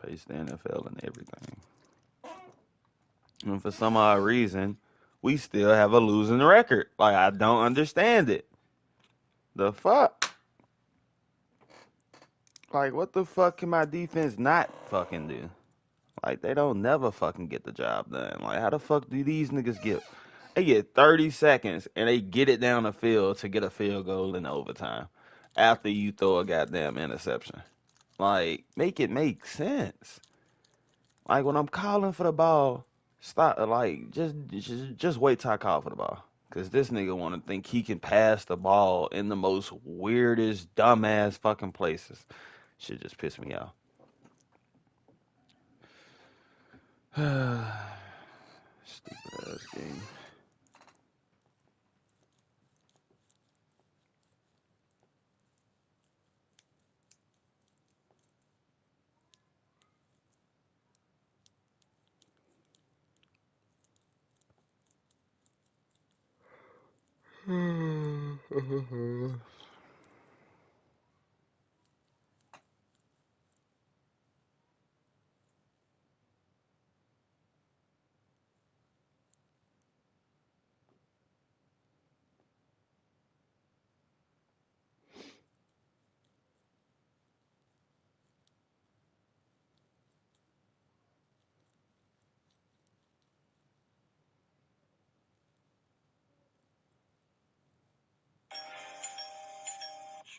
Pace the NFL and everything. And for some odd reason, we still have a losing record. Like, I don't understand it. The fuck? Like, what the fuck can my defense not fucking do? Like, they don't never fucking get the job done. Like, how the fuck do these niggas get? They get 30 seconds and they get it down the field to get a field goal in overtime after you throw a goddamn interception. Like, make it make sense. Like, when I'm calling for the ball, stop. Like, just wait till I call for the ball. Because this nigga want to think he can pass the ball in the most weirdest, dumbass fucking places. Shit just pissed me off. Stupid ass game.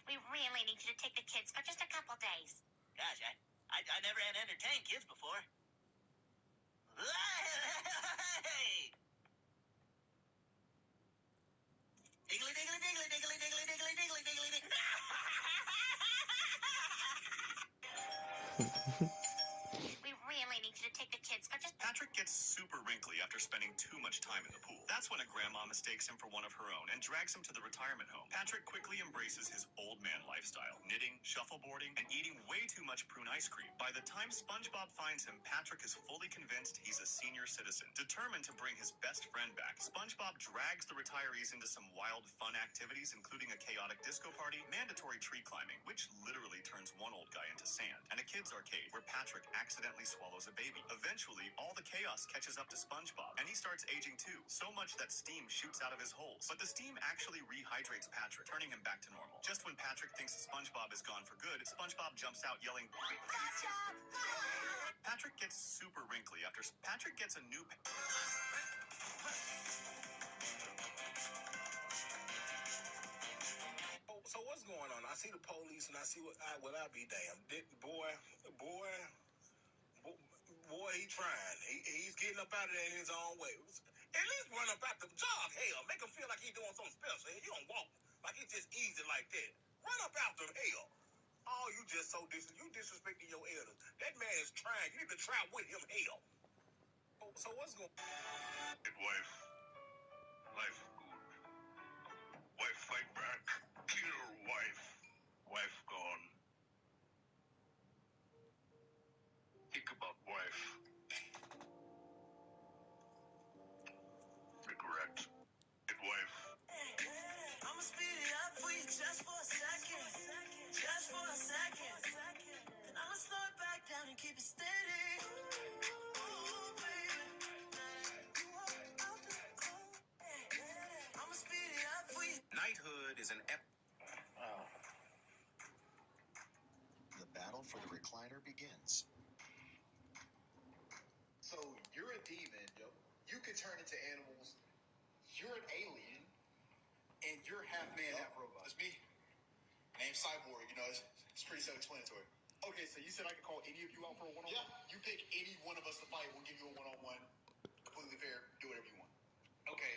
We really need you to take the kids for just a couple days. Gosh, I never had entertained kids before. Hey! Diggly diggly diggly diggly diggly diggly diggly diggly diggly. We really need you to take the kids for just. Patrick gets super wrinkly after spending spending too much time in the pool. That's when a grandma mistakes him for one of her own and drags him to the retirement home. Patrick quickly embraces his old man lifestyle, knitting, shuffleboarding, and eating way too much prune ice cream. By the time SpongeBob finds him, Patrick is fully convinced he's a senior citizen. Determined to bring his best friend back, SpongeBob drags the retirees into some wild, fun activities, including a chaotic disco party, mandatory tree climbing, which literally turns one old guy into sand, and a kid's arcade where Patrick accidentally swallows a baby. Eventually, all the chaos catches up to SpongeBob, and he starts aging too, so much that steam shoots out of his holes. But the steam actually rehydrates Patrick, turning him back to normal. Just when Patrick thinks SpongeBob is gone for good, SpongeBob jumps out yelling, Patrick gets super wrinkly after Patrick gets a new... So what's going on? I see the police and I see what I be damned. Boy, he trying. He's getting up out of there in his own way. At least run up out the jog. Hell, make him feel like he's doing something special. You don't walk like it's just easy like that. Run up out the hell. Oh, you just so disrespecting your elders. That man is trying. You need to try with him. Hell. So what's going on? Wife good. Wife fight back. Kill wife. Wife gone. Think about wife. Regret. It wife. I'ma speed it up for you just for a second. Just for a second. Then I'ma slow it back down and keep it steady. Ooh, baby. I'ma speed it up for you. Knighthood is an The battle for the recliner begins. So you're a demon, yo. You can turn into animals. You're an alien, and you're half man, half robot. That's me. Name's Cyborg. You know, it's pretty self-explanatory. Okay, so you said I could call any of you out for a one-on-one? Yeah, you pick any one of us to fight. We'll give you a one-on-one. Completely fair. Do whatever you want. Okay.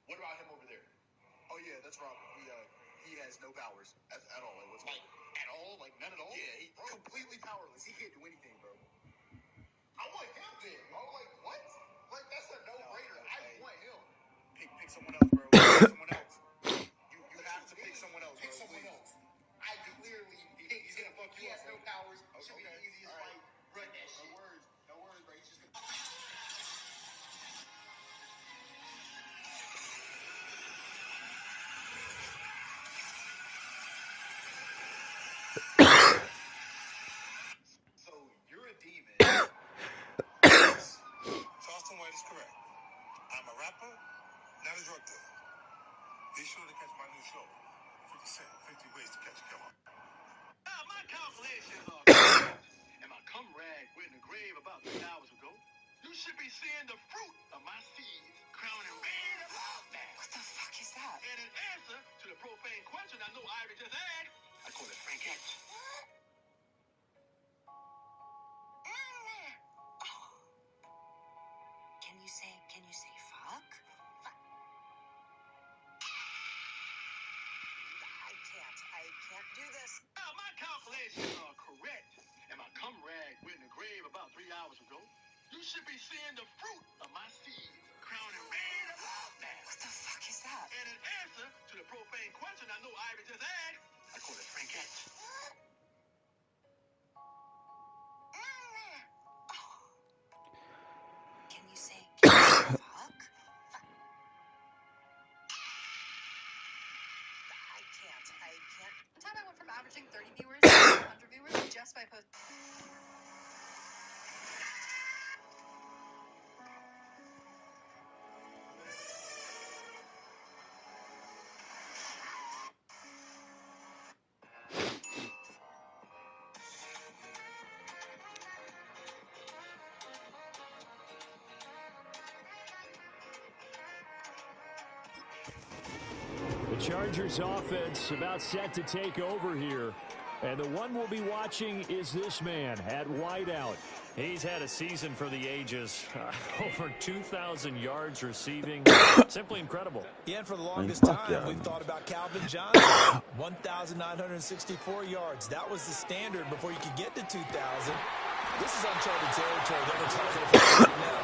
What about him over there? Oh yeah, that's Robert. He has no powers at all. Like, what's at all? Like none at all? Yeah, he's completely powerless. He can't do anything, bro. I want him then, bro. Like what? Like that's a no-brainer. I want him. Pick someone else, bro. Pick someone else. You have to pick someone else, bro. Pick someone else. I clearly he's gonna fuck you up. He has no powers. Should be the easiest fight. Run that shit. No worries, bro. He's just gonna. So you're a demon. Charleston White is correct. I'm a rapper, not a drug dealer. Be sure to catch my new show, 50 Cent, 50 Ways to Catch a Killer. My calculations are correct. And my cum rag went in the grave about 3 hours ago. You should be seeing the fruit of my seeds crowning red about that. What the fuck is that? And in answer to the profane question I know Ivy just asked, I call it Frankette. Can you say fuck? I can't do this. My calculations are correct. And my cum rag went in the grave about 3 hours ago. You should be seeing the fruit of my seeds crowning red about that. What the fuck is that? And in answer to the profane question I know Ivy just asked, I call it Frankette. Can you say fuck? I can't. Time I went from averaging 30 viewers to 100 viewers just by posting. The Chargers offense about set to take over here. And the one we'll be watching is this man at wideout. He's had a season for the ages. Over 2,000 yards receiving. Simply incredible. Yeah, and for the longest time, we've thought about Calvin Johnson. 1,964 yards. That was the standard before you could get to 2,000. This is uncharted territory that we're talking about right now.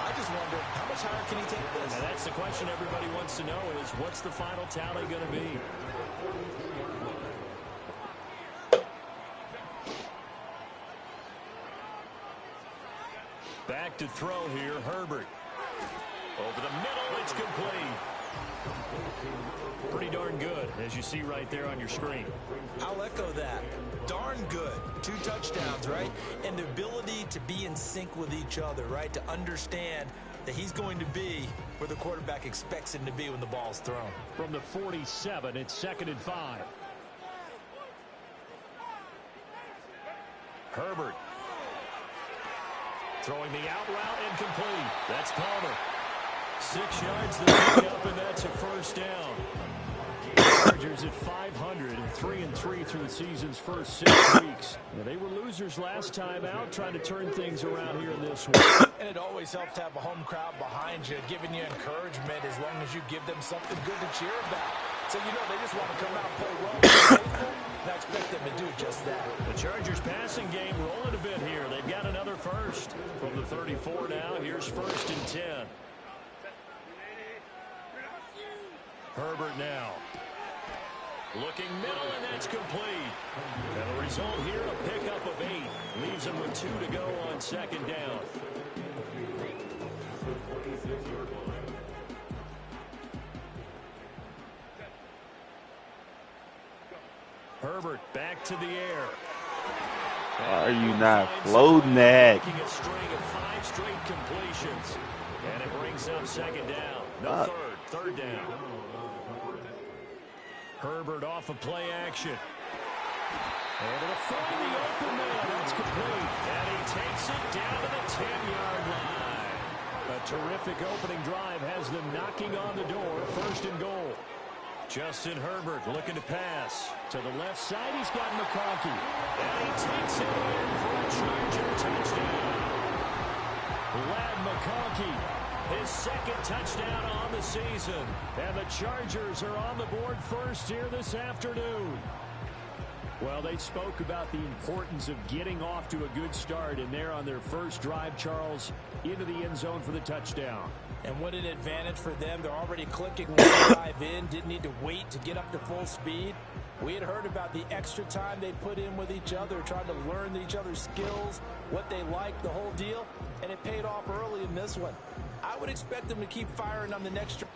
I just wonder, how much higher can he take this? And that's the question everybody wants to know is, what's the final tally going to be? Back to throw here, Herbert. Over the middle, it's complete. Pretty darn good, as you see right there on your screen. I'll echo that. Darn good. 2 touchdowns, right? And the ability to be in sync with each other, right? To understand that he's going to be where the quarterback expects him to be when the ball's thrown. From the 47, it's 2nd and 5. Herbert. Throwing the out route incomplete. That's Palmer. 6 yards to pick up, and that's a first down. Chargers at 500, 3-3 through the season's first 6 weeks. Now, they were losers last time out, trying to turn things around here in this one. And it always helps to have a home crowd behind you, giving you encouragement as long as you give them something good to cheer about. So, you know, they just want to come out and play well and faithful, and I expect them to do just that. The Chargers passing game rolling a bit here. They've got another first. From the 34 now, here's 1st and 10. Herbert now. Looking middle, and that's complete. And the result here, a pickup of 8. Leaves him with 2 to go on 2nd down. Herbert back to the air. Why are you not floating that? Making a string of 5 straight completions. And it brings up 2nd down. No, third down. Herbert off of play action. Able to find the open man. That's complete. And he takes it down to the 10-yard line. A terrific opening drive has them knocking on the door. 1st and goal. Justin Herbert looking to pass. To the left side, he's got McConkey. And he takes it in for a Charger touchdown. Lad McConkey, his 2nd touchdown on the season. And the Chargers are on the board first here this afternoon. Well, they spoke about the importance of getting off to a good start, and they're on their first drive, Charles, into the end zone for the touchdown. And what an advantage for them. They're already clicking one drive in, didn't need to wait to get up to full speed. We had heard about the extra time they put in with each other, trying to learn each other's skills, what they like, the whole deal, and it paid off early in this one. I would expect them to keep firing on the next drive.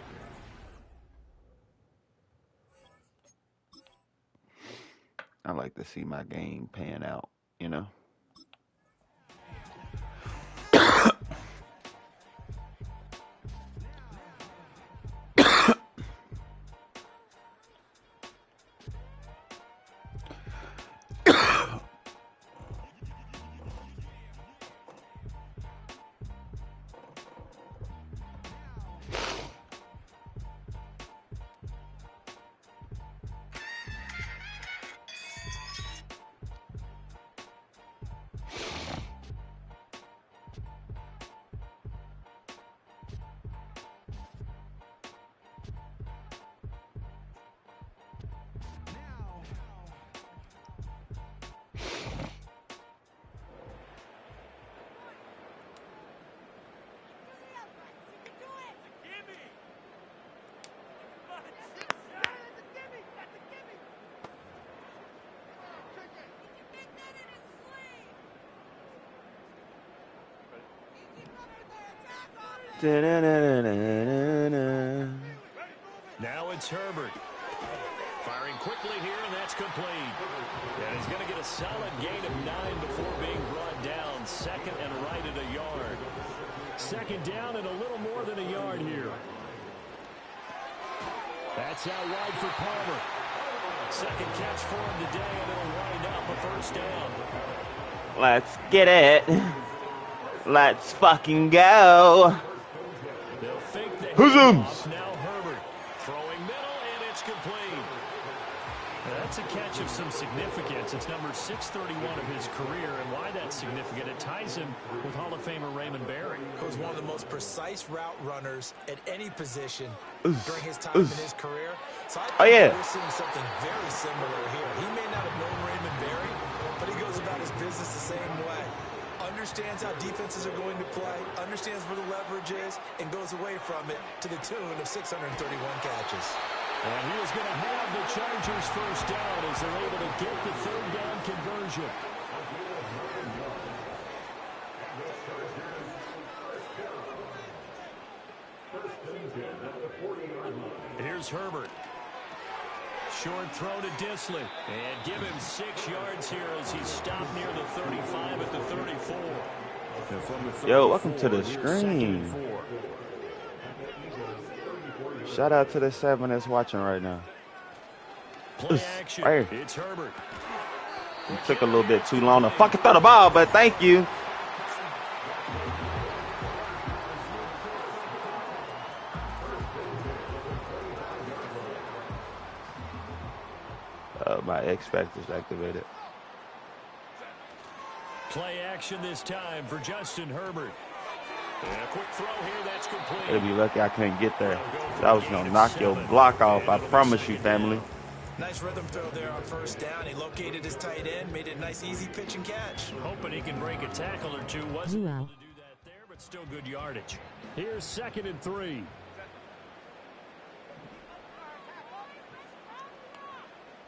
I like to see my game pan out, you know? Now it's Herbert. Firing quickly here, and that's complete. And he's going to get a solid gain of 9 before being brought down. 2nd and right at a yard. 2nd down and a little more than a yard here. That's out wide for Palmer. 2nd catch for him today, and it'll wind up a first down. Let's get it. Let's fucking go. They'll fake the Hoozums. handoff. Now Herbert throwing middle, and it's complete. Now that's a catch of some significance. It's number 631 of his career, and why that's significant, it ties him with Hall of Famer Raymond Barry. He was one of the most precise route runners at any position during his time in his career. So I think we're seeing something very similar here. He may not have known Raymond Barry, but he goes about his business the same way. understands how defenses are going to play, understands where the leverage is, and goes away from it to the tune of 631 catches. And he is going to have the Chargers first down as they're able to get the third down conversion. Here's Herbert. Short throw to Disley. And give him 6 yards here as he's stopped near the 35 at the 34. And from the 34, Yo, welcome to the screen. Shout out to the 7 that's watching right now. Play action. Right. It's Herbert. It took a little bit too long to fucking throw the ball, but thank you. My X Factor's activated. Play action this time for Justin Herbert. And a quick throw here, that's complete. It'll be lucky I couldn't get there. That was gonna knock your block off, I promise you, family. Nice rhythm throw there on first down. He located his tight end, made it a nice easy pitch and catch. Hoping he can break a tackle or two. Wasn't able to do that there, but still good yardage. Here's 2nd and 3.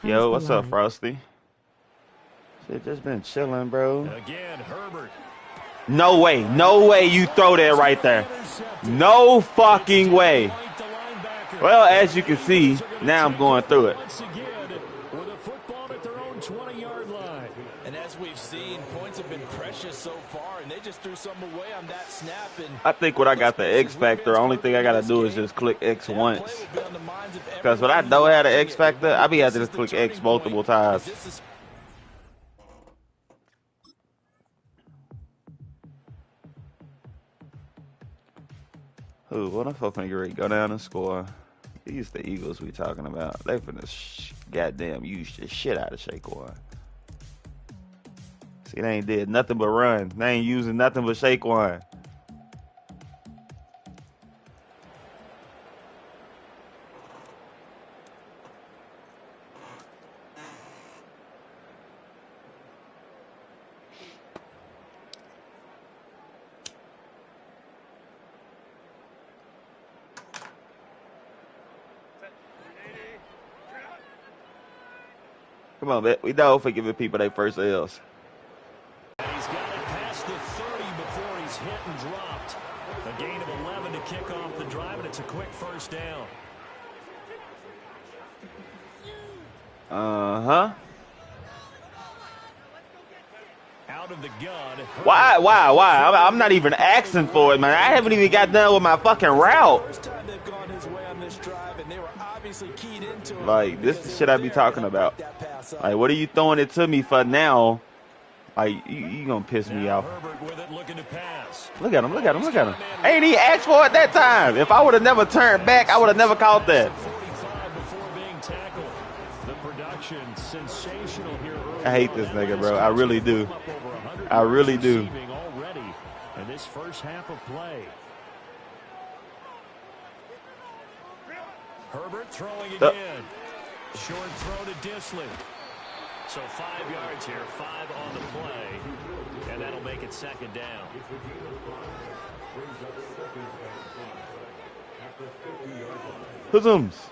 Yo, what's up, Frosty? Shit, just been chilling, bro. Again, Herbert. No way you throw that right there. No fucking way. Well, as you can see, now I'm going through it. Once again, with a football at their own 20-yard line. And as we've seen, points have been precious so far, and they just threw some away on that snap. And I think when I got the X Factor, the only thing I got to do is just click X once. Because when I don't have the X Factor, I be having to click X multiple times. Ooh, what if I'm finna go down and score? These the Eagles we talking about. They finna goddamn use the shit out of Shaquan. See, they ain't did nothing but run. They ain't using nothing but Shaquan. Come on, man. We know for giving people their first L's. And he's got it past the 30 before he's hit and dropped. A gain of 11 to kick off the drive, and it's a quick first down. Uh-huh. Out of the gun. Why? I'm not even asking for it, man. I haven't even got done with my fucking route. First time they've gone his way on this drive, and they were obviously keyed into it. Like, this is the shit I be talking about. Like, what are you throwing it to me for now? Like, you gonna piss me off. Herbert with it, looking to pass. Look at him. Ain't he asked for it that time. If I would have never turned back, I would have never caught that. 45 before being tackled. The production sensational here early. I hate this nigga, bro. I really do. I really do. Already in this first half of play. Herbert throwing again. Short throw to Disley. So 5 yards here, 5 on the play, and that'll make it second down.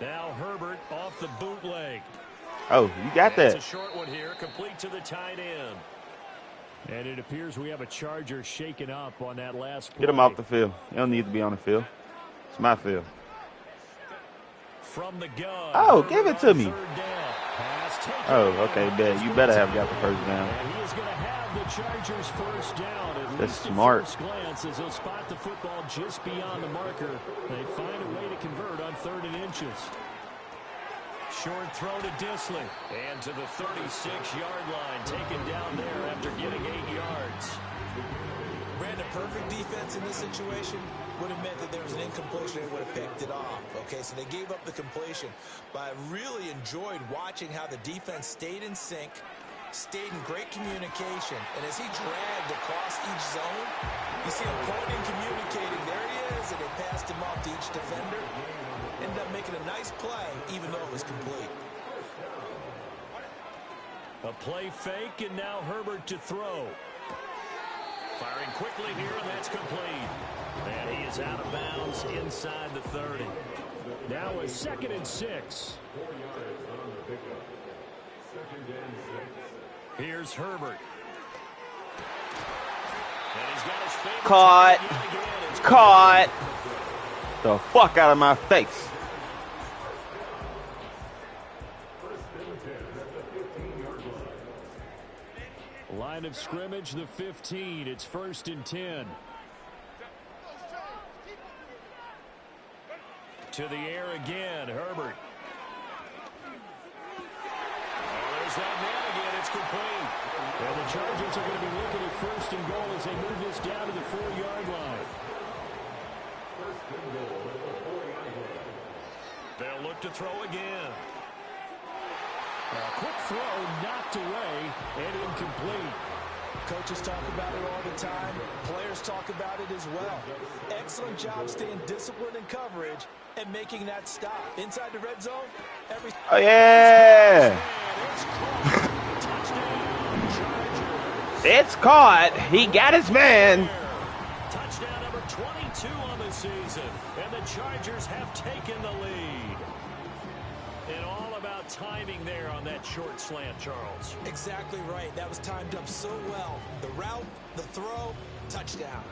Now Herbert off the bootleg. Oh, you got that. It's a short one here, complete to the tight end. And it appears we have a Charger shaken up on that last play. Get him off the field. He don't need to be on the field. It's my field. From the gun. Oh, give it to me. Oh, okay, bet. You better have got the first down. And he is going to have the Chargers first down. At That's least smart. At first glance, as they'll spot the football just beyond the marker. They find a way to convert on 3rd and inches. Short throw to Disley. And to the 36-yard line. Taken down there after getting 8 yards. Brandon, perfect defense in this situation would have meant that there was an incompletion. They would have picked it off. Okay, so they gave up the completion. But I really enjoyed watching how the defense stayed in sync, stayed in great communication. And as he dragged across each zone, you see him pointing, communicating. There he is, and they passed him off to each defender. Ended up making a nice play, even though it was complete. A play fake, and now Herbert to throw. Firing quickly here, and that's complete. And he is out of bounds inside the 30. Now a 2nd and 6. Here's Herbert. And he's got his favorite Caught. target yet again. It's Caught. The fuck out of my face. Line of scrimmage, the 15. It's 1st and 10. To the air again, Herbert. Oh, there's that man again. It's complete. And the Chargers are going to be looking at 1st and goal as they move this down to the 4-yard line. They'll look to throw again. A quick throw knocked away and incomplete. Coaches talk about it all the time. Players talk about it as well. Excellent job staying disciplined in coverage and making that stop. Inside the red zone, every... Oh, yeah. It's caught. He got his man. Touchdown number 22 on the season. And the Chargers have taken the lead. And all about timing there on that short slant, Charles. Exactly right. That was timed up so well. The route, the throw, touchdown.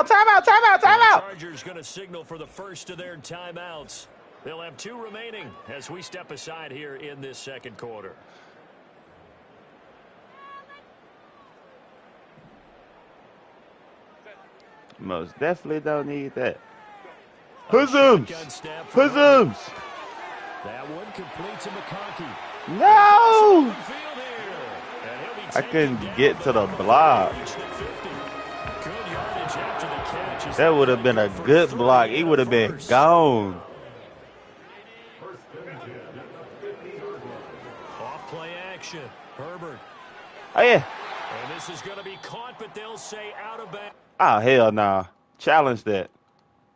Timeout. The Chargers going to signal for the first of their timeouts. They'll have 2 remaining as we step aside here in this second quarter. Most definitely don't need that. Shotgun snap for Herbert. That one complete to McConkey. No! I couldn't get to the block. That would have been a good block. He would have been gone. Off play action. Herbert. Oh, yeah. And this is going to be caught, but they'll say out of bounds. Oh, hell nah. Challenge that.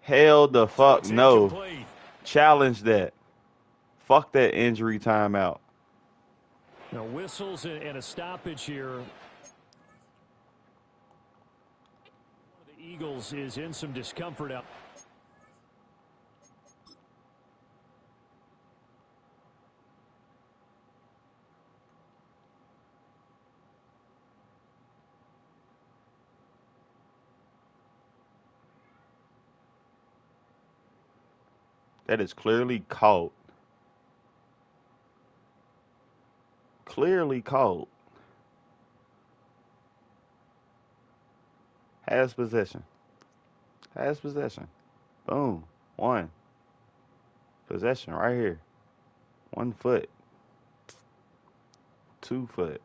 Hell the fuck no. Challenge that. Fuck that injury timeout. Now whistles and a stoppage here. One of the Eagles is in some discomfort out. That is clearly caught. Clearly caught. Has possession. Has possession. Boom. 1. Possession right here. 1 foot. 2 foot.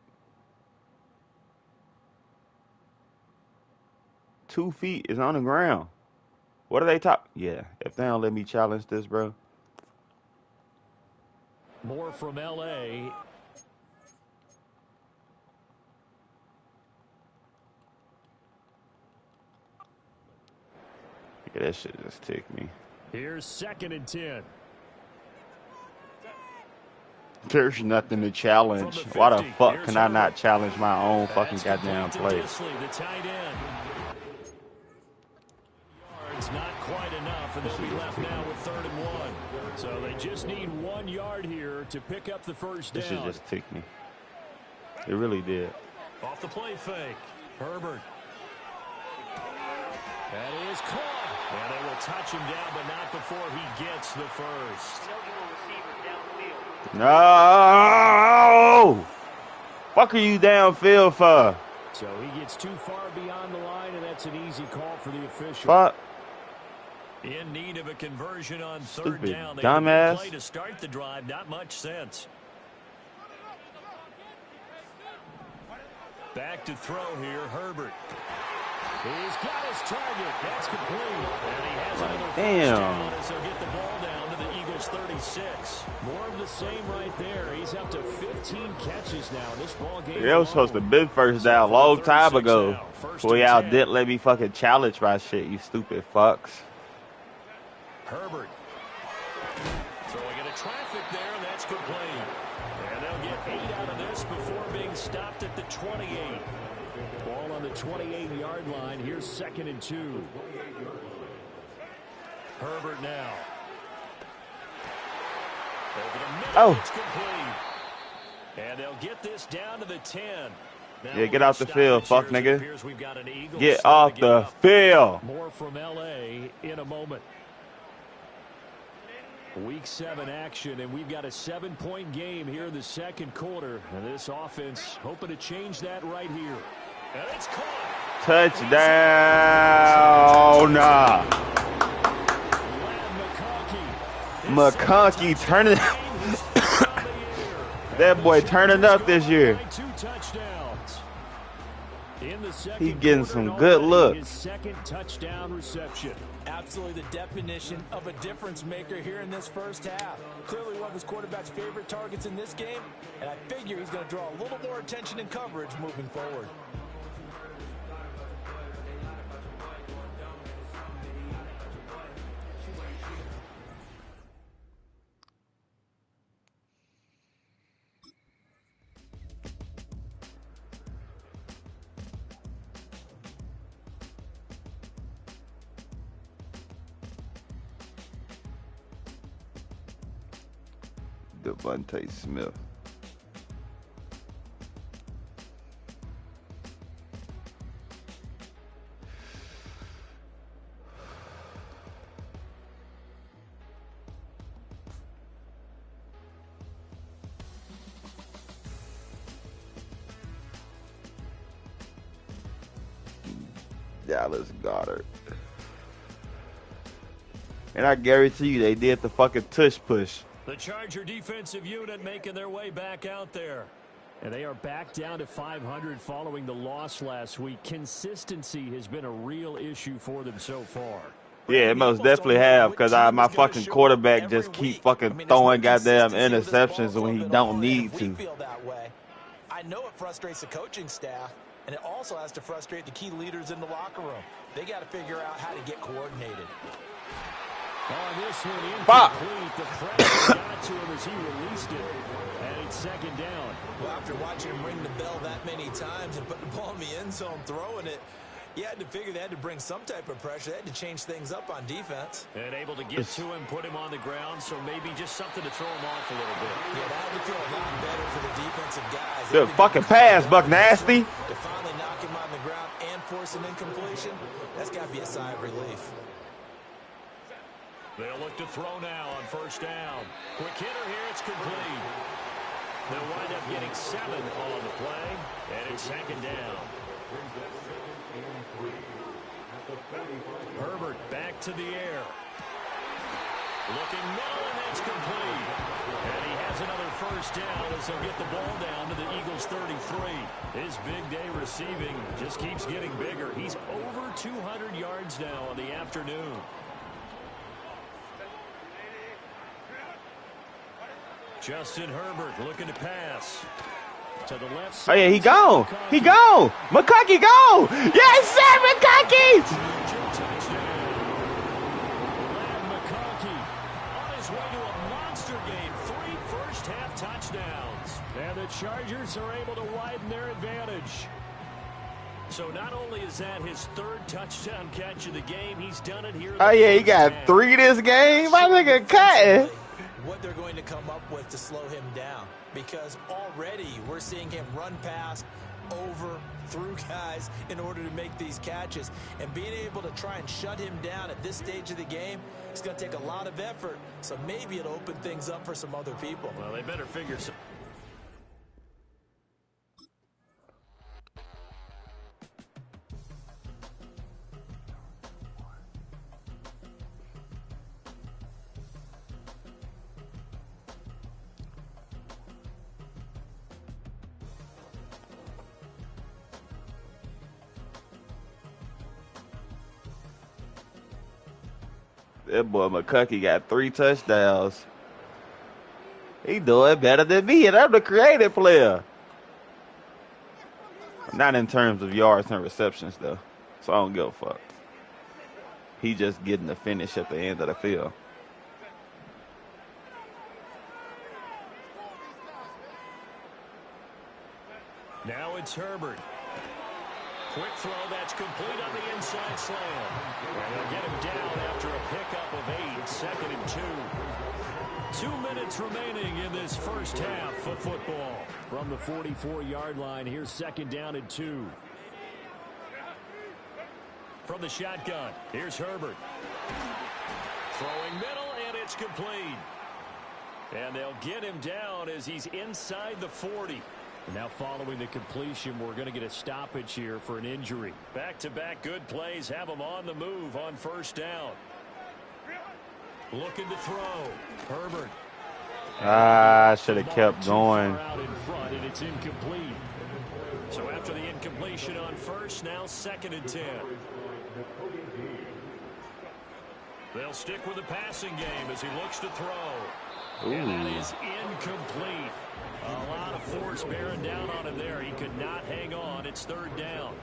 2 feet is on the ground. What are they talking? Yeah, if they don't let me challenge this, bro. More from L.A. Yeah, that shit just ticked me. Here's 2nd and 10. There's nothing to challenge. Why the fuck can I not challenge my own fucking goddamn play? The tight end. Yards not quite enough, and they'll be left now with 3rd and 1. So they just need 1 yard here to pick up the first down. This shit just ticked me. It really did. Off the play fake. Herbert. That is caught. And they will touch him down, but not before he gets the first. No! Fuck are you downfield for? So he gets too far beyond the line, and that's an easy call for the official. Fuck. In need of a conversion on 3rd Stupid down. They dumbass. play to start the drive. Not much sense. Back to throw here, Herbert. He's got his target. That's complete. And he has another first down as he'll get the ball down to the Eagles' 36. More of the same right there. He's up to 15 catches now in this ball game. That was supposed to be first down a long time ago. Boy, y'all didn't let me fucking challenge my shit, you stupid fucks. Herbert. Throwing into traffic there, and that's complete. And they'll get 8 out of this before being stopped at the 28. Ball on the 28-yard line. Here's 2nd and 2. Herbert now. Over the middle, it's complete. And they'll get this down to the 10. Now Yeah, get off the field, fuck nigga. Get Get off the field. More from L.A. in a moment. Week 7 action, and we've got a 7-point game here in the 2nd quarter. And this offense hoping to change that right here. And it's caught. Touchdown. McConkey turning. That boy turning up this year. 2 touchdowns. In the 2nd He getting some quarter, good looks. His 2nd touchdown reception. Absolutely the definition of a difference maker here in this first half. Clearly one of his quarterback's favorite targets in this game, and I figure he's going to draw a little more attention and coverage moving forward. Devontae Smith. Dallas Goddard. And I guarantee you they did the fucking tush push. The Charger defensive unit making their way back out there. And they are back down to 500 following the loss last week. Consistency has been a real issue for them so far. Yeah, it most definitely have, because my fucking quarterback just keep fucking throwing goddamn interceptions when he don't need to. I know it frustrates the coaching staff, and it also has to frustrate the key leaders in the locker room. They got to figure out how to get coordinated. On this one, Fuck. incomplete. The pressure got to him as he released it. And it's second down. Well, after watching him ring the bell that many times and put the ball in the end zone, throwing it, you had to figure they had to bring some type of pressure. They had to change things up on defense. And able to get to him, put him on the ground, so maybe just something to throw him off a little bit. Yeah, that would feel a lot better for the defensive guys. Good fucking pass, Buck Nasty. To finally knock him on the ground and force an incompletion, that's got to be a sigh of relief. They'll look to throw now on first down. Quick hitter here, it's complete. They'll wind up getting 7 on the play, and it's second down. Herbert back to the air. Looking middle, and that's complete. And he has another first down as they'll get the ball down to the Eagles' 33. His big day receiving just keeps getting bigger. He's over 200 yards now on the afternoon. Justin Herbert looking to pass. To the left side. Oh, yeah, he gone. He gone. McConkey gone. Yes, sir, McConkey. McConkey on his way to a monster game. 3 first-half touchdowns. And the Chargers are able to widen their advantage. So not only is that his 3rd touchdown catch of the game, he's done it here. Oh, yeah, he got 3 this game. My nigga cutting. What they're going to come up with to slow him down, because already we're seeing him run past, over, through guys in order to make these catches, and being able to try and shut him down at this stage of the game, it's going to take a lot of effort, so maybe it'll open things up for some other people. Well, they better figure some. That boy McConkey got 3 touchdowns. He doing better than me, and I'm the creative player. Not in terms of yards and receptions, though. So I don't give a fuck. He just getting the finish at the end of the field. Now it's Herbert. Quick throw, that's complete on the inside slam. And they'll get him down after a pickup of 8, second and 2. 2 minutes remaining in this first half of football. From the 44-yard line, here's second down and 2. From the shotgun, here's Herbert. Throwing middle, and it's complete. And they'll get him down as he's inside the 40. Now following the completion, we're going to get a stoppage here for an injury. Back-to-back good plays have him on the move on first down. Looking to throw. Herbert. I should have kept going. Out in front, and it's incomplete. So after the incompletion on first, now second and 10. They'll stick with the passing game as he looks to throw. Ooh. And that is incomplete. A lot of force bearing down on him there. He could not hang on. It's third down.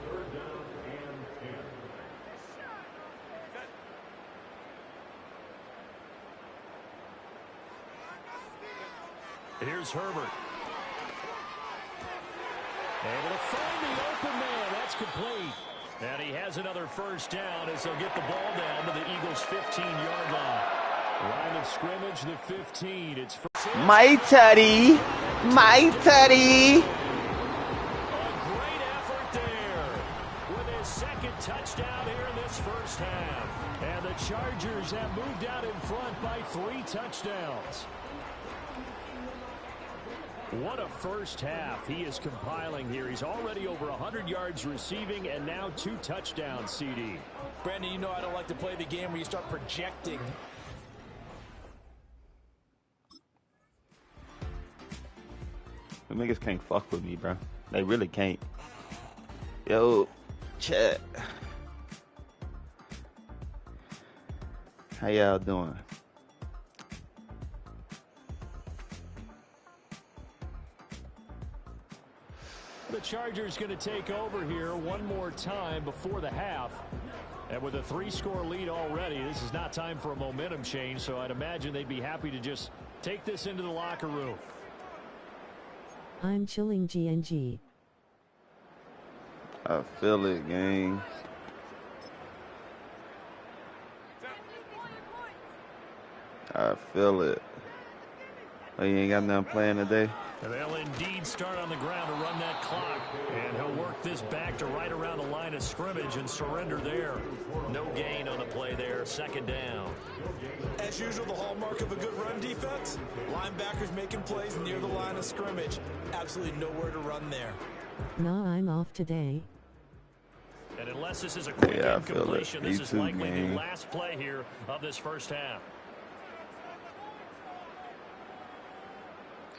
Here's Herbert. Able to find the open man. That's complete. And he has another first down as they'll get the ball down to the Eagles' 15-yard line. Line of scrimmage, the 15. It's first. My tutty. My tutty. A great effort there with his second touchdown here in this first half. And the Chargers have moved out in front by 3 touchdowns. What a first half he is compiling here. He's already over 100 yards receiving and now 2 touchdowns, CD. Brandon, you know I don't like to play the game where you start projecting. The niggas can't fuck with me, bro. They really can't. Yo, chat. How y'all doing? The Chargers going to take over here one more time before the half. And with a 3-score lead already, this is not time for a momentum change, so I'd imagine they'd be happy to just take this into the locker room. I'm chilling GNG. I feel it, gang. I feel it. Oh, you ain't got nothing playing today? They'll indeed start on the ground to run that clock. And he'll work this back to right around the line of scrimmage and surrender there. No gain on the play there. Second down. As usual, the hallmark of a good run defense, linebackers making plays near the line of scrimmage. Absolutely nowhere to run there. Nah, I'm off today. And unless this is a quick incompletion, this is likely man. the last play here of this first half.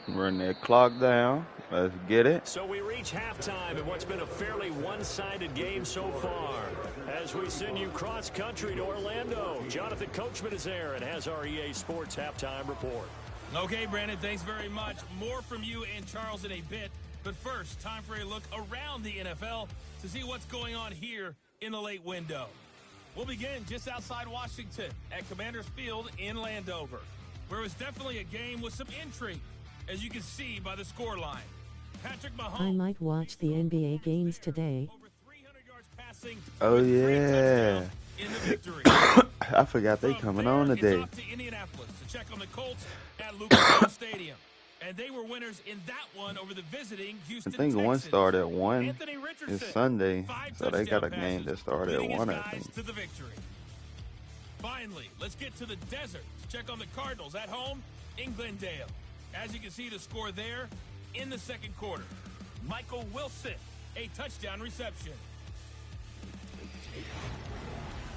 Run that clock down. Let's get it. So we reach halftime in what's been a fairly one-sided game so far. As we send you cross-country to Orlando, Jonathan Coachman is there and has our EA Sports halftime report. Okay, Brandon, thanks very much. More from you and Charles in a bit. But first, time for a look around the NFL to see what's going on here in the late window. We'll begin just outside Washington at Commanders Field in Landover, where it was definitely a game with some intrigue, as you can see by the scoreline. Patrick Mahomes. I might watch the NBA games today. Over 300 yards passing. Oh, with 3 yeah. touchdowns in the victory. I forgot they coming on today. It's off to Indianapolis to check on the Colts at Lucas Oil Stadium. And they were winners in that one over the visiting Houston I think Texans. one start at 1. Anthony Richardson, It's Sunday, 5 so they got a touchdown game that passes, started at leading 1, his I guys think. to the victory. Finally, let's get to the desert to check on the Cardinals at home in Glendale. As you can see, the score there in the second quarter. Michael Wilson, a touchdown reception.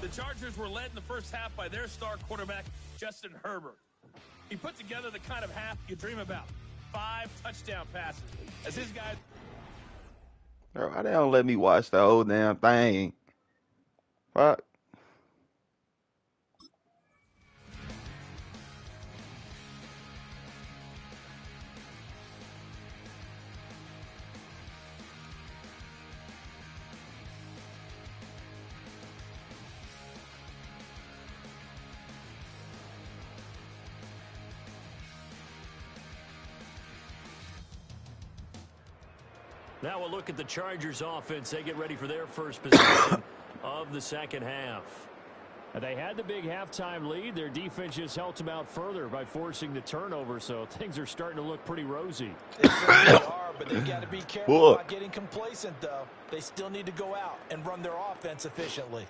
The Chargers were led in the first half by their star quarterback, Justin Herbert. He put together the kind of half you dream about. 5 touchdown passes. As his guys... Bro, why they don't let me watch the whole damn thing? Fuck. Now we'll look at the Chargers offense. They get ready for their first possession of the second half. And they had the big halftime lead. Their defense just helped them out further by forcing the turnover, so things are starting to look pretty rosy. They certainly are, but they've got to be careful about getting complacent, though. They still need to go out and run their offense efficiently.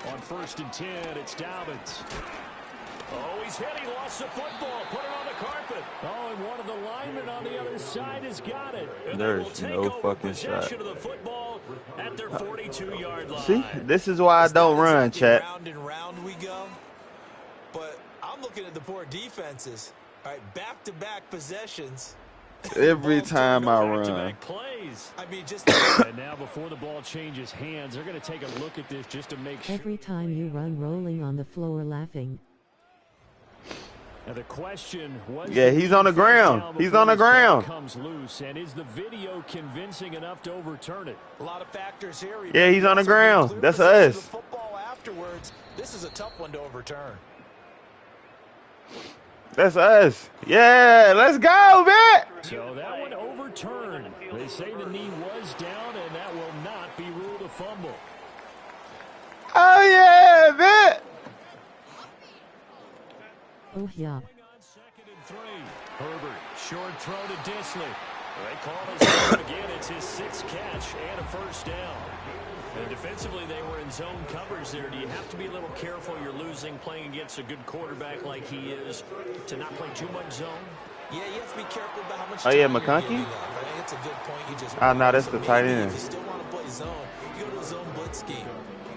On 1st and 10, it's Dobbins. Oh, he's hit. He lost the football. Put it on the carpet. Oh, and one of the linemen on the other side has got it. And there's no fucking shot. Of the football at their 42-yard line. See, this is why I don't run, chat. Round and round we go. But I'm looking at the poor defenses. All right, back-to-back possessions. Every time I run. Plays. I mean, just and now before the ball changes hands, they're going to take a look at this just to make sure. Every time you run, rolling on the floor laughing. Now the question was, yeah, he's on the ground. He's on the ground. Comes loose, and is the video convincing enough to overturn it? A lot of factors here. Yeah, he's on the ground. That's us. Football afterwards. This is a tough one to overturn. That's us. Yeah, let's go, man. So that one overturned. They say the knee was down, and that will not be ruled a fumble. Oh, yeah, man. Oh, yeah. Herbert, short throw to Disley. They call his name again. It's his 6th catch and a first down. And defensively, they were in zone coverage there. Do you have to be a little careful? You're losing playing against a good quarterback like he is to not play too much zone? Yeah, you have to be careful about how much time you're giving up. I think it's a good point you just Oh, no, that's the tight end. If you still want to play zone, you go to a zone blitz scheme.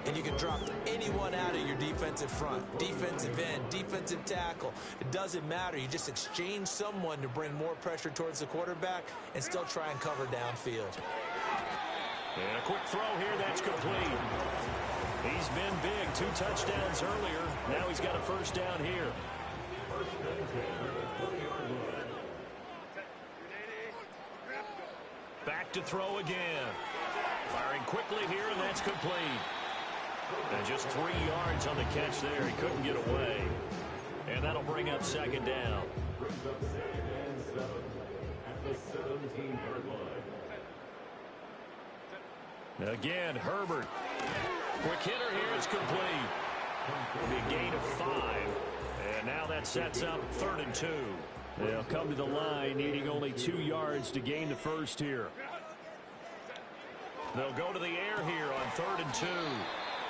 And you can drop anyone out of your defensive front. Defensive end, defensive tackle. It doesn't matter. You just exchange someone to bring more pressure towards the quarterback and still try and cover downfield. And a quick throw here, that's complete. He's been big, 2 touchdowns earlier. Now he's got a first down here. back to throw again. Firing quickly here, and that's complete. And just 3 yards on the catch there. He couldn't get away. And that'll bring up second down. Again, Herbert. Quick hitter here. It's complete. It'll be a gain of 5. And now that sets up 3rd and 2. They'll come to the line, needing only 2 yards to gain the first here. They'll go to the air here on 3rd and 2.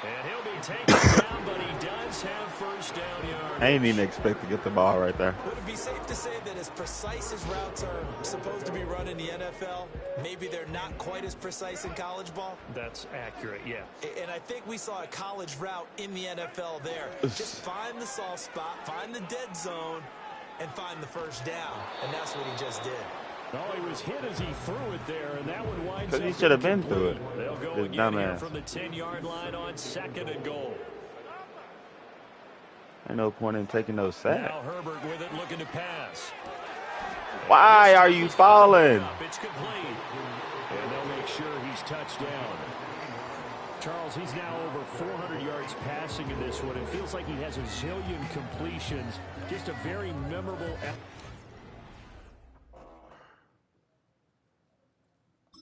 And he'll be taken down, but he does have first down yardage. I ain't even expect to get the ball right there. Would it be safe to say that as precise as routes are supposed to be run in the NFL, maybe they're not quite as precise in college ball? That's accurate, yeah. And I think we saw a college route in the NFL there. Just find the soft spot, find the dead zone, and find the first down. And that's what he just did. Oh, he was hit as he threw it there, and that one winds up. Because he should have been through it. They'll go again here from the 10-yard line on 2nd and goal. Ain't no point in taking those sacks. Now Herbert with it, looking to pass. Why are you falling? It's complete. And they'll make sure he's touched down. Charles, he's now over 400 yards passing in this one. It feels like he has a zillion completions. Just a very memorable.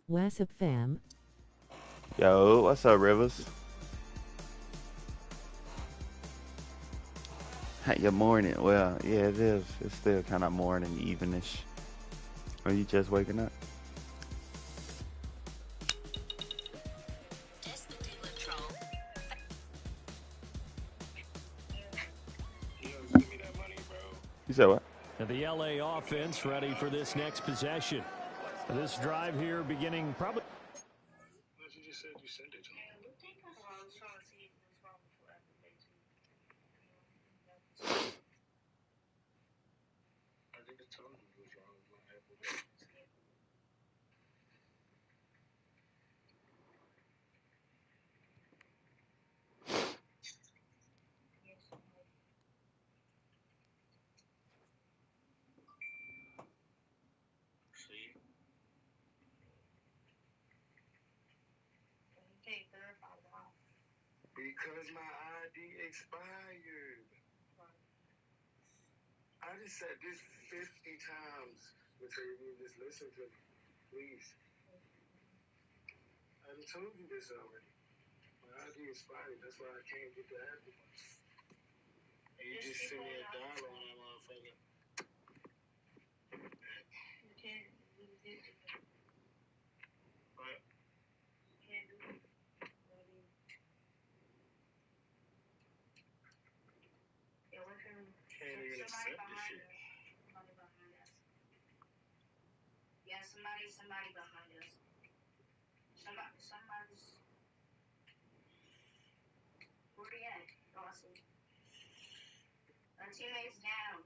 What's up, fam? Yo, what's up, Rivers? Hey, good morning. Well, yeah, it is. It's still kind of morning, evenish. Are you just waking up? You said what? And the LA offense ready for this next possession. This drive here beginning probably. You just said you sent it to me. I think I told you it was wrong with my Apple Pay. See? Because my ID expired. I just said this 50 times. Which you just listen to me, please. I done told you this already. My ID expired. That's why I can't get the Apple Watch. And you just send me $1 on that motherfucker. What? Can't even accept this shit. Yeah, somebody behind us. Somebody's. Where are you at, Dawson? Our teammate's down.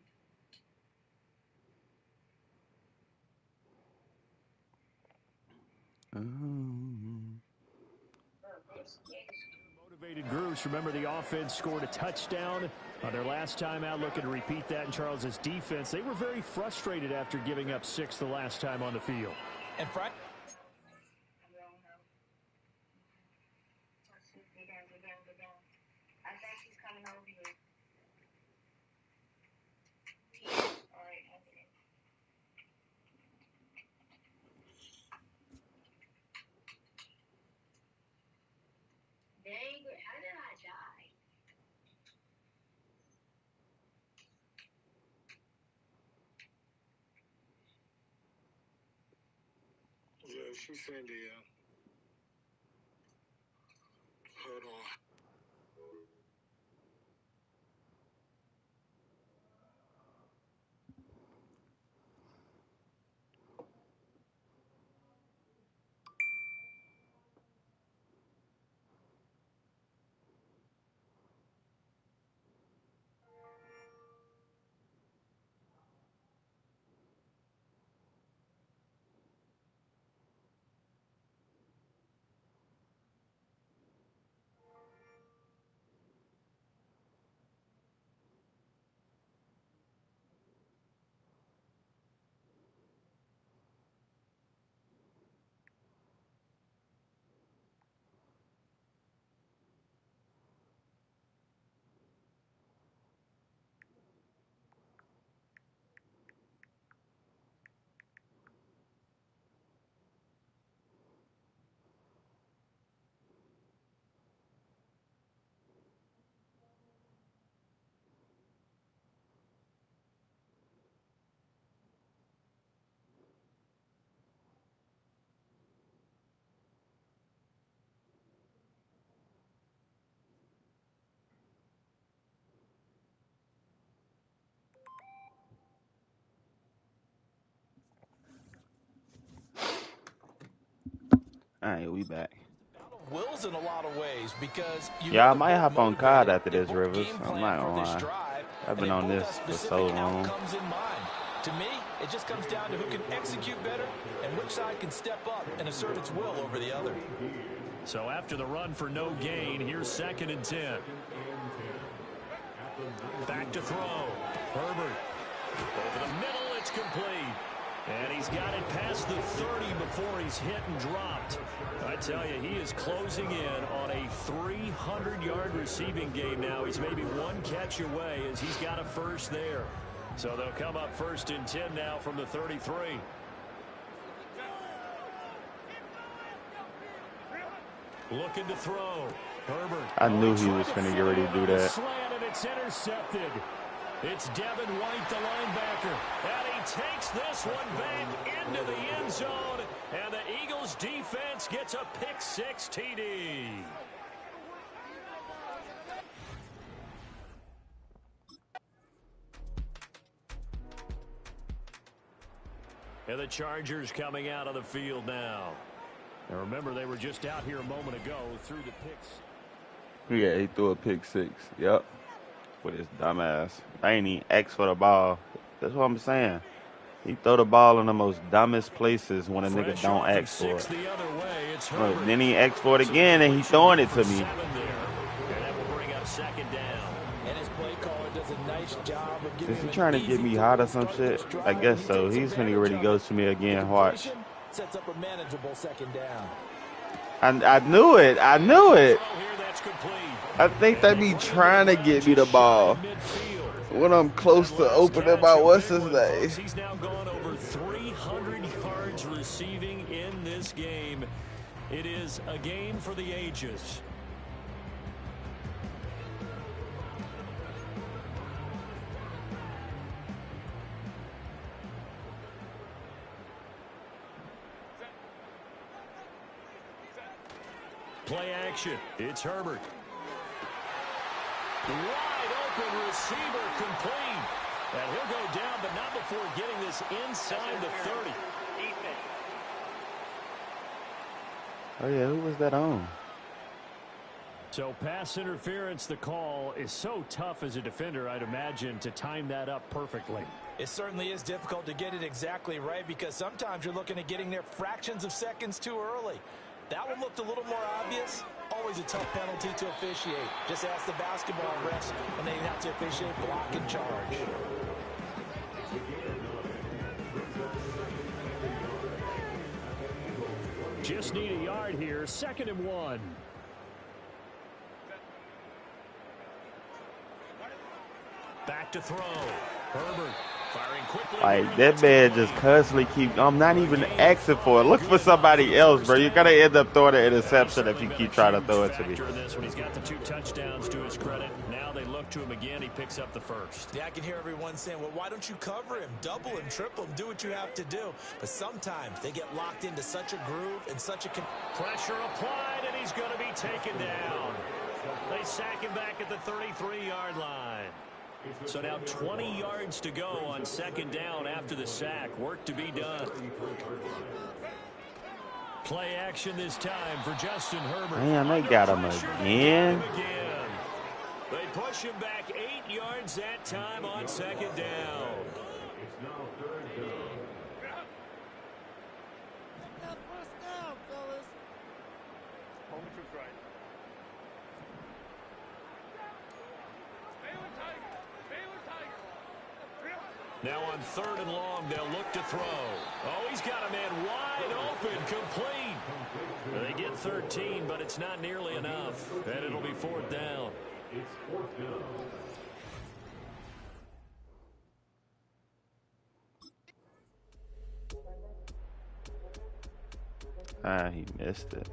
Motivated groups. Remember, the offense scored a touchdown on their last time out. Looking to repeat that in Charles's defense. They were very frustrated after giving up 6 the last time on the field. And Frank. I think he's coming over here. All right, okay. Dang, how did I die? Yeah, she sent it. Hold on. All right, we back. Wills in a lot of ways because Yeah, I might hop on COD motivated, after they this, both Rivers. game I'm plan not for gonna this lie. drive, I've and been they on both this have for specific so long. outcomes in mind. To me, it just comes down to who can execute better and which side can step up and assert its will over the other. So after the run for no gain, here's 2nd and 10. Back to throw. Herbert. Over the middle, it's complete. And he's got it past the 30 before he's hit and dropped. I tell you, he is closing in on a 300-yard receiving game now. He's maybe one catch away as he's got a first there. So they'll come up 1st and 10 now from the 33. Looking to throw. Herbert. I knew he was going to get ready to do that. Slant, and it's intercepted. It's Devin White, the linebacker. And he takes this one back into the end zone. And the Eagles defense gets a pick-6 TD. And the Chargers coming out of the field now. And remember, they were just out here a moment ago through the picks. Yeah, he threw a pick-6. Yep. With his dumb ass. I ain't even X for the ball. That's what I'm saying. He throw the ball in the most dumbest places when a nigga don't X for it. Look, then he X for it again and he throwing it to me. And that will bring up 2nd down. And his play caller does a nice job of giving Is he trying to get me hot or some shit? I guess so. He's finna get ready to go to me again. Watch. Sets up a manageable 2nd down. I knew it. I knew it. I think they be trying to get me the ball when I'm close to opening my what's his name. He's now gone over 300 yards receiving in this game. It is a game for the ages. Play action. It's Herbert. Wide open receiver complete. And he'll go down, but not before getting this inside the 30. Oh, yeah, who was that on? So pass interference, the call is so tough as a defender, I'd imagine, to time that up perfectly. It certainly is difficult to get it exactly right because sometimes you're looking at getting there fractions of seconds too early. That one looked a little more obvious. Always a tough penalty to officiate. Just ask the basketball refs, and they have to officiate block and charge. Just need a yard here. 2nd and 1. Back to throw. Herbert firing quickly. Like, that man just constantly I'm not even asking for it. Look for somebody else, bro. You're going to end up throwing an interception if you keep trying to throw it to me. When he's got the 2 touchdowns to his credit, now they look to him again. He picks up the 1st. Yeah, I can hear everyone saying, well, why don't you cover him? Double him, triple him, do what you have to do. But sometimes they get locked into such a groove and such a... Pressure applied, and he's going to be taken down. They sack him back at the 33-yard line. So now 20 yards to go on 2nd down after the sack. Work to be done. Play action this time for Justin Herbert. Man, they got him again. They push him back 8 yards that time on 2nd down. Now on 3rd and long, they'll look to throw. Oh, he's got a man wide open, complete. They get 13, but it's not nearly enough. And it'll be 4th down. It's 4th down. He missed it.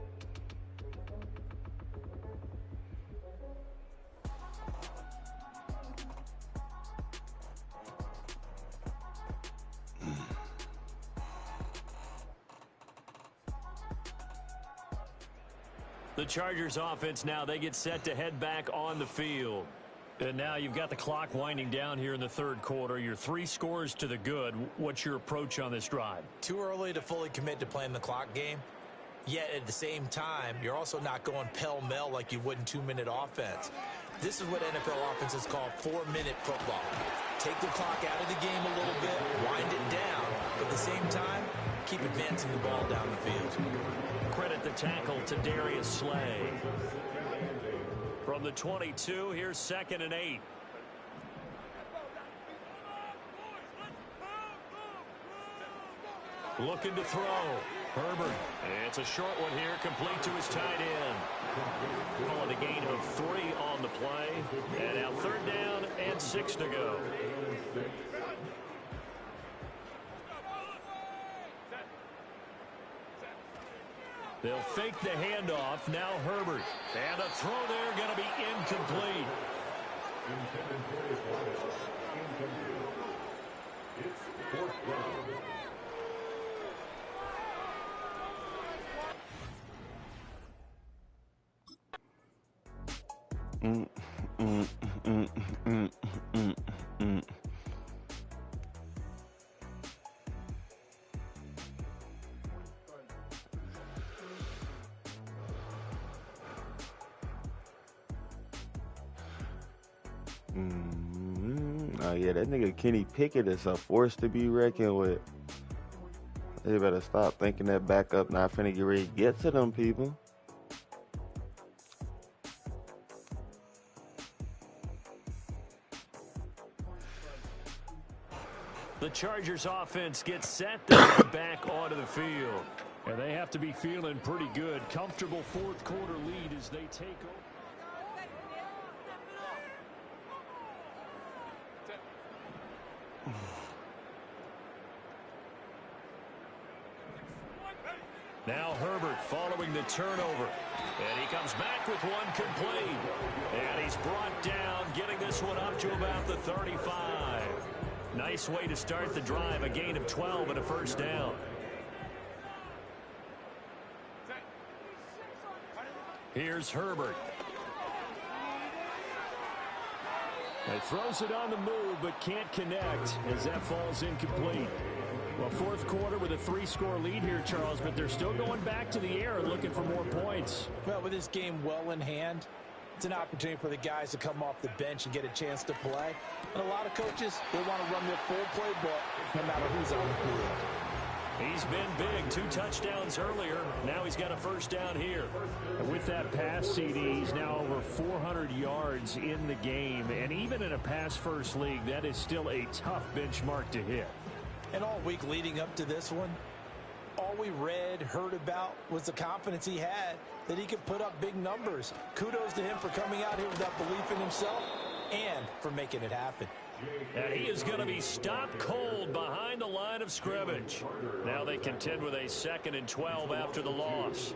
The Chargers offense now, they get set to head back on the field. And now you've got the clock winding down here in the 3rd quarter. Your 3 scores to the good. What's your approach on this drive? Too early to fully commit to playing the clock game. Yet at the same time, you're also not going pell-mell like you would in 2-minute offense. This is what NFL offenses call 4-minute football. Take the clock out of the game a little bit, wind it down, but at the same time, keep advancing the ball down the field. Credit the tackle to Darius Slay. From the 22, here's 2nd and 8. Looking to throw. Herbert. It's a short one here, complete to his tight end. Calling a gain of 3 on the play. And now 3rd down and 6 to go. They'll fake the handoff. Now Herbert. And a throw there going to be incomplete. It's 4th down. Oh yeah, that nigga Kenny Pickett is a force to be reckoned with. They better stop thinking that backup not finna get ready to get to them people. The Chargers offense gets set to get back onto the field. And they have to be feeling pretty good. Comfortable 4th quarter lead as they take over. Now Herbert following the turnover. And he comes back with one complete. And he's brought down, getting this one up to about the 35. Nice way to start the drive, a gain of 12 and a 1st down. Here's Herbert. He throws it on the move, but can't connect as that falls incomplete. Well, 4th quarter with a 3-score lead here, Charles, but they're still going back to the air and looking for more points. Well, with this game well in hand, it's an opportunity for the guys to come off the bench and get a chance to play. And a lot of coaches, they want to run their full playbook no matter who's on the field. He's been big. 2 touchdowns earlier. Now he's got a 1st down here. And with that pass, CD, he's now over 400 yards in the game. And even in a pass-first league, that is still a tough benchmark to hit. And all week leading up to this one, all we read, heard about was the confidence he had that he could put up big numbers. Kudos to him for coming out here with that belief in himself and for making it happen. And he is going to be stopped cold behind the line of scrimmage. Now they contend with a 2nd and 12 after the loss.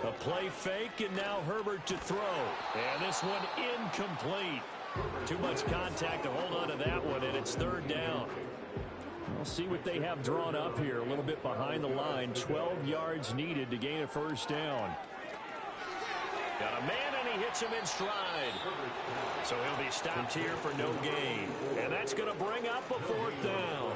A play fake, and now Herbert to throw. And this one incomplete. Too much contact to hold on to that one, and it's 3rd down. We'll see what they have drawn up here. A little bit behind the line. 12 yards needed to gain a 1st down. Got a man, and he hits him in stride. So he'll be stopped here for no gain. And that's going to bring up a 4th down.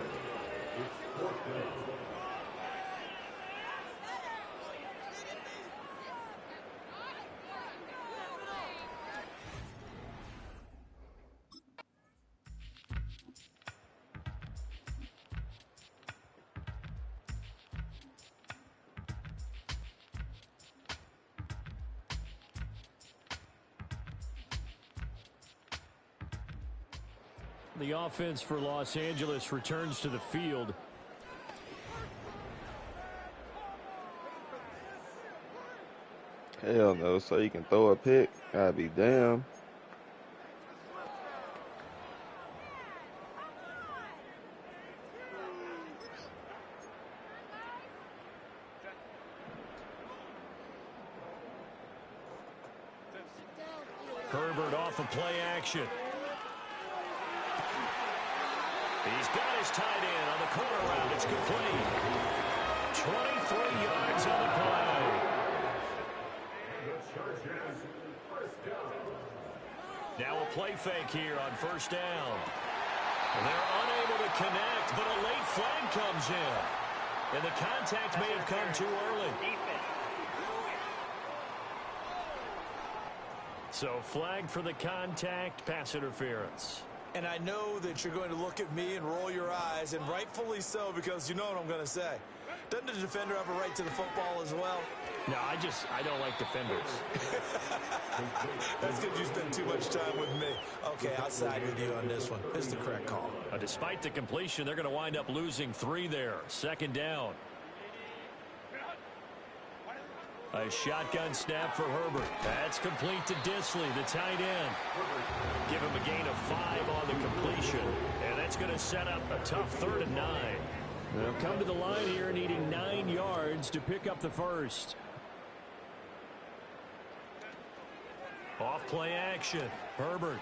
The offense for Los Angeles returns to the field. Hell no, so you can throw a pick? I'd be damn. Herbert off of play action. He's got his tight end on the corner route. It's complete. 23 yards on the play. Now a play fake here on 1st down. And they're unable to connect, but a late flag comes in. And the contact may have come too early. So flag for the contact, pass interference. And I know that you're going to look at me and roll your eyes, and rightfully so, because you know what I'm going to say. Doesn't the defender have a right to the football as well? No, I don't like defenders. That's because you spend too much time with me. Okay, I'll side with you on this one. This is the correct call. Despite the completion, they're going to wind up losing 3 there. Second down. A shotgun snap for Herbert. That's complete to Disley, the tight end. Give him a gain of 5 on the completion. And that's going to set up a tough 3rd and 9. They'll come to the line here needing 9 yards to pick up the first. Off play action. Herbert.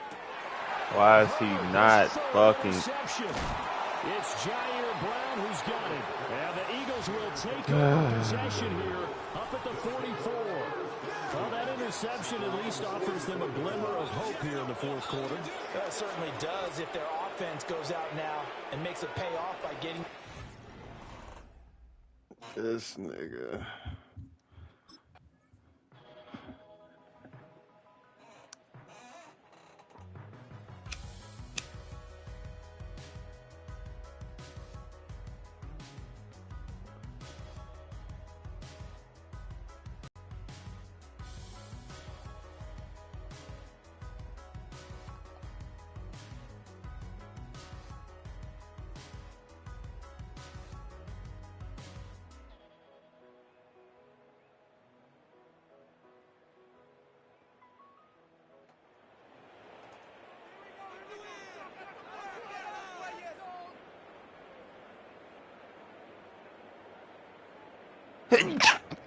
Why is he not fucking... It's Jair Brown who's got it. And the Eagles will take over possession here up at the 44. Well, that interception at least offers them a glimmer of hope here in the 4th quarter. That certainly does if their offense goes out now and makes it pay off by getting... This nigga.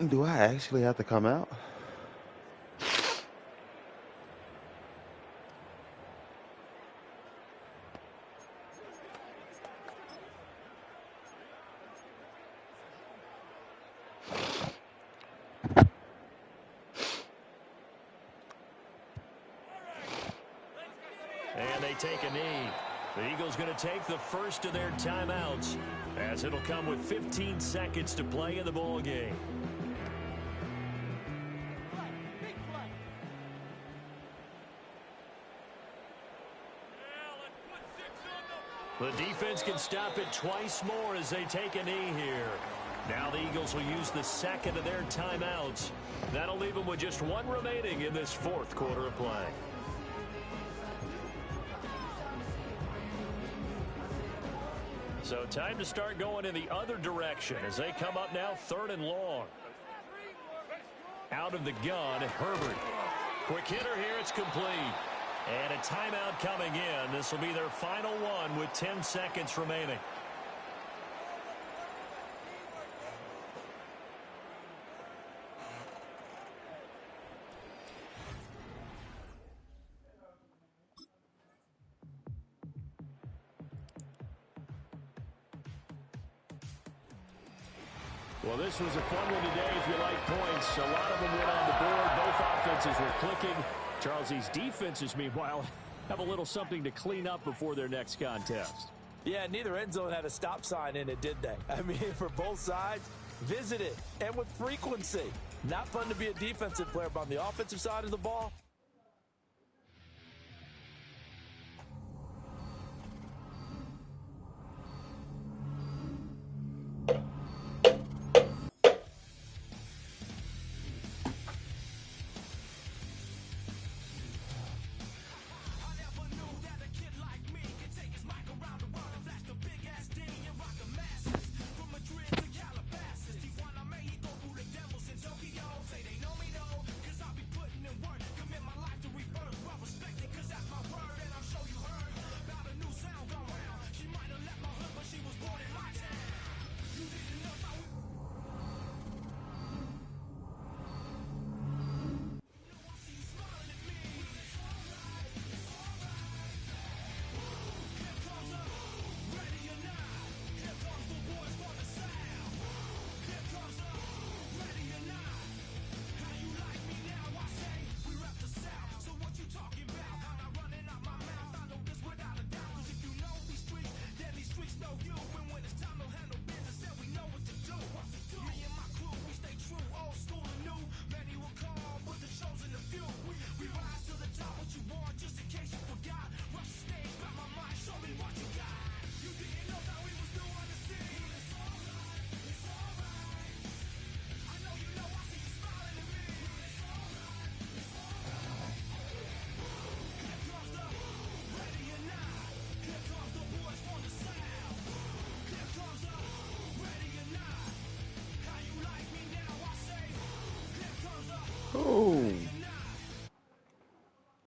Do I actually have to come out? And they take a knee. The Eagles going to take the first of their timeouts, as it'll come with 15 seconds to play in the ball game. The defense can stop it twice more as they take a knee here. Now the Eagles will use the second of their timeouts. That'll leave them with just 1 remaining in this 4th quarter of play. So time to start going in the other direction as they come up now 3rd and long. Out of the gun, Herbert. Quick hitter here, it's complete. And a timeout coming in. This will be their final one with 10 seconds remaining. Well, this was a fun one today if you like points. A lot of them went on the board. Both offenses were clicking. Charles, these defenses, meanwhile, have a little something to clean up before their next contest. Yeah, neither end zone had a stop sign in it, did they? I mean, for both sides, visit it, and with frequency. Not fun to be a defensive player, but on the offensive side of the ball,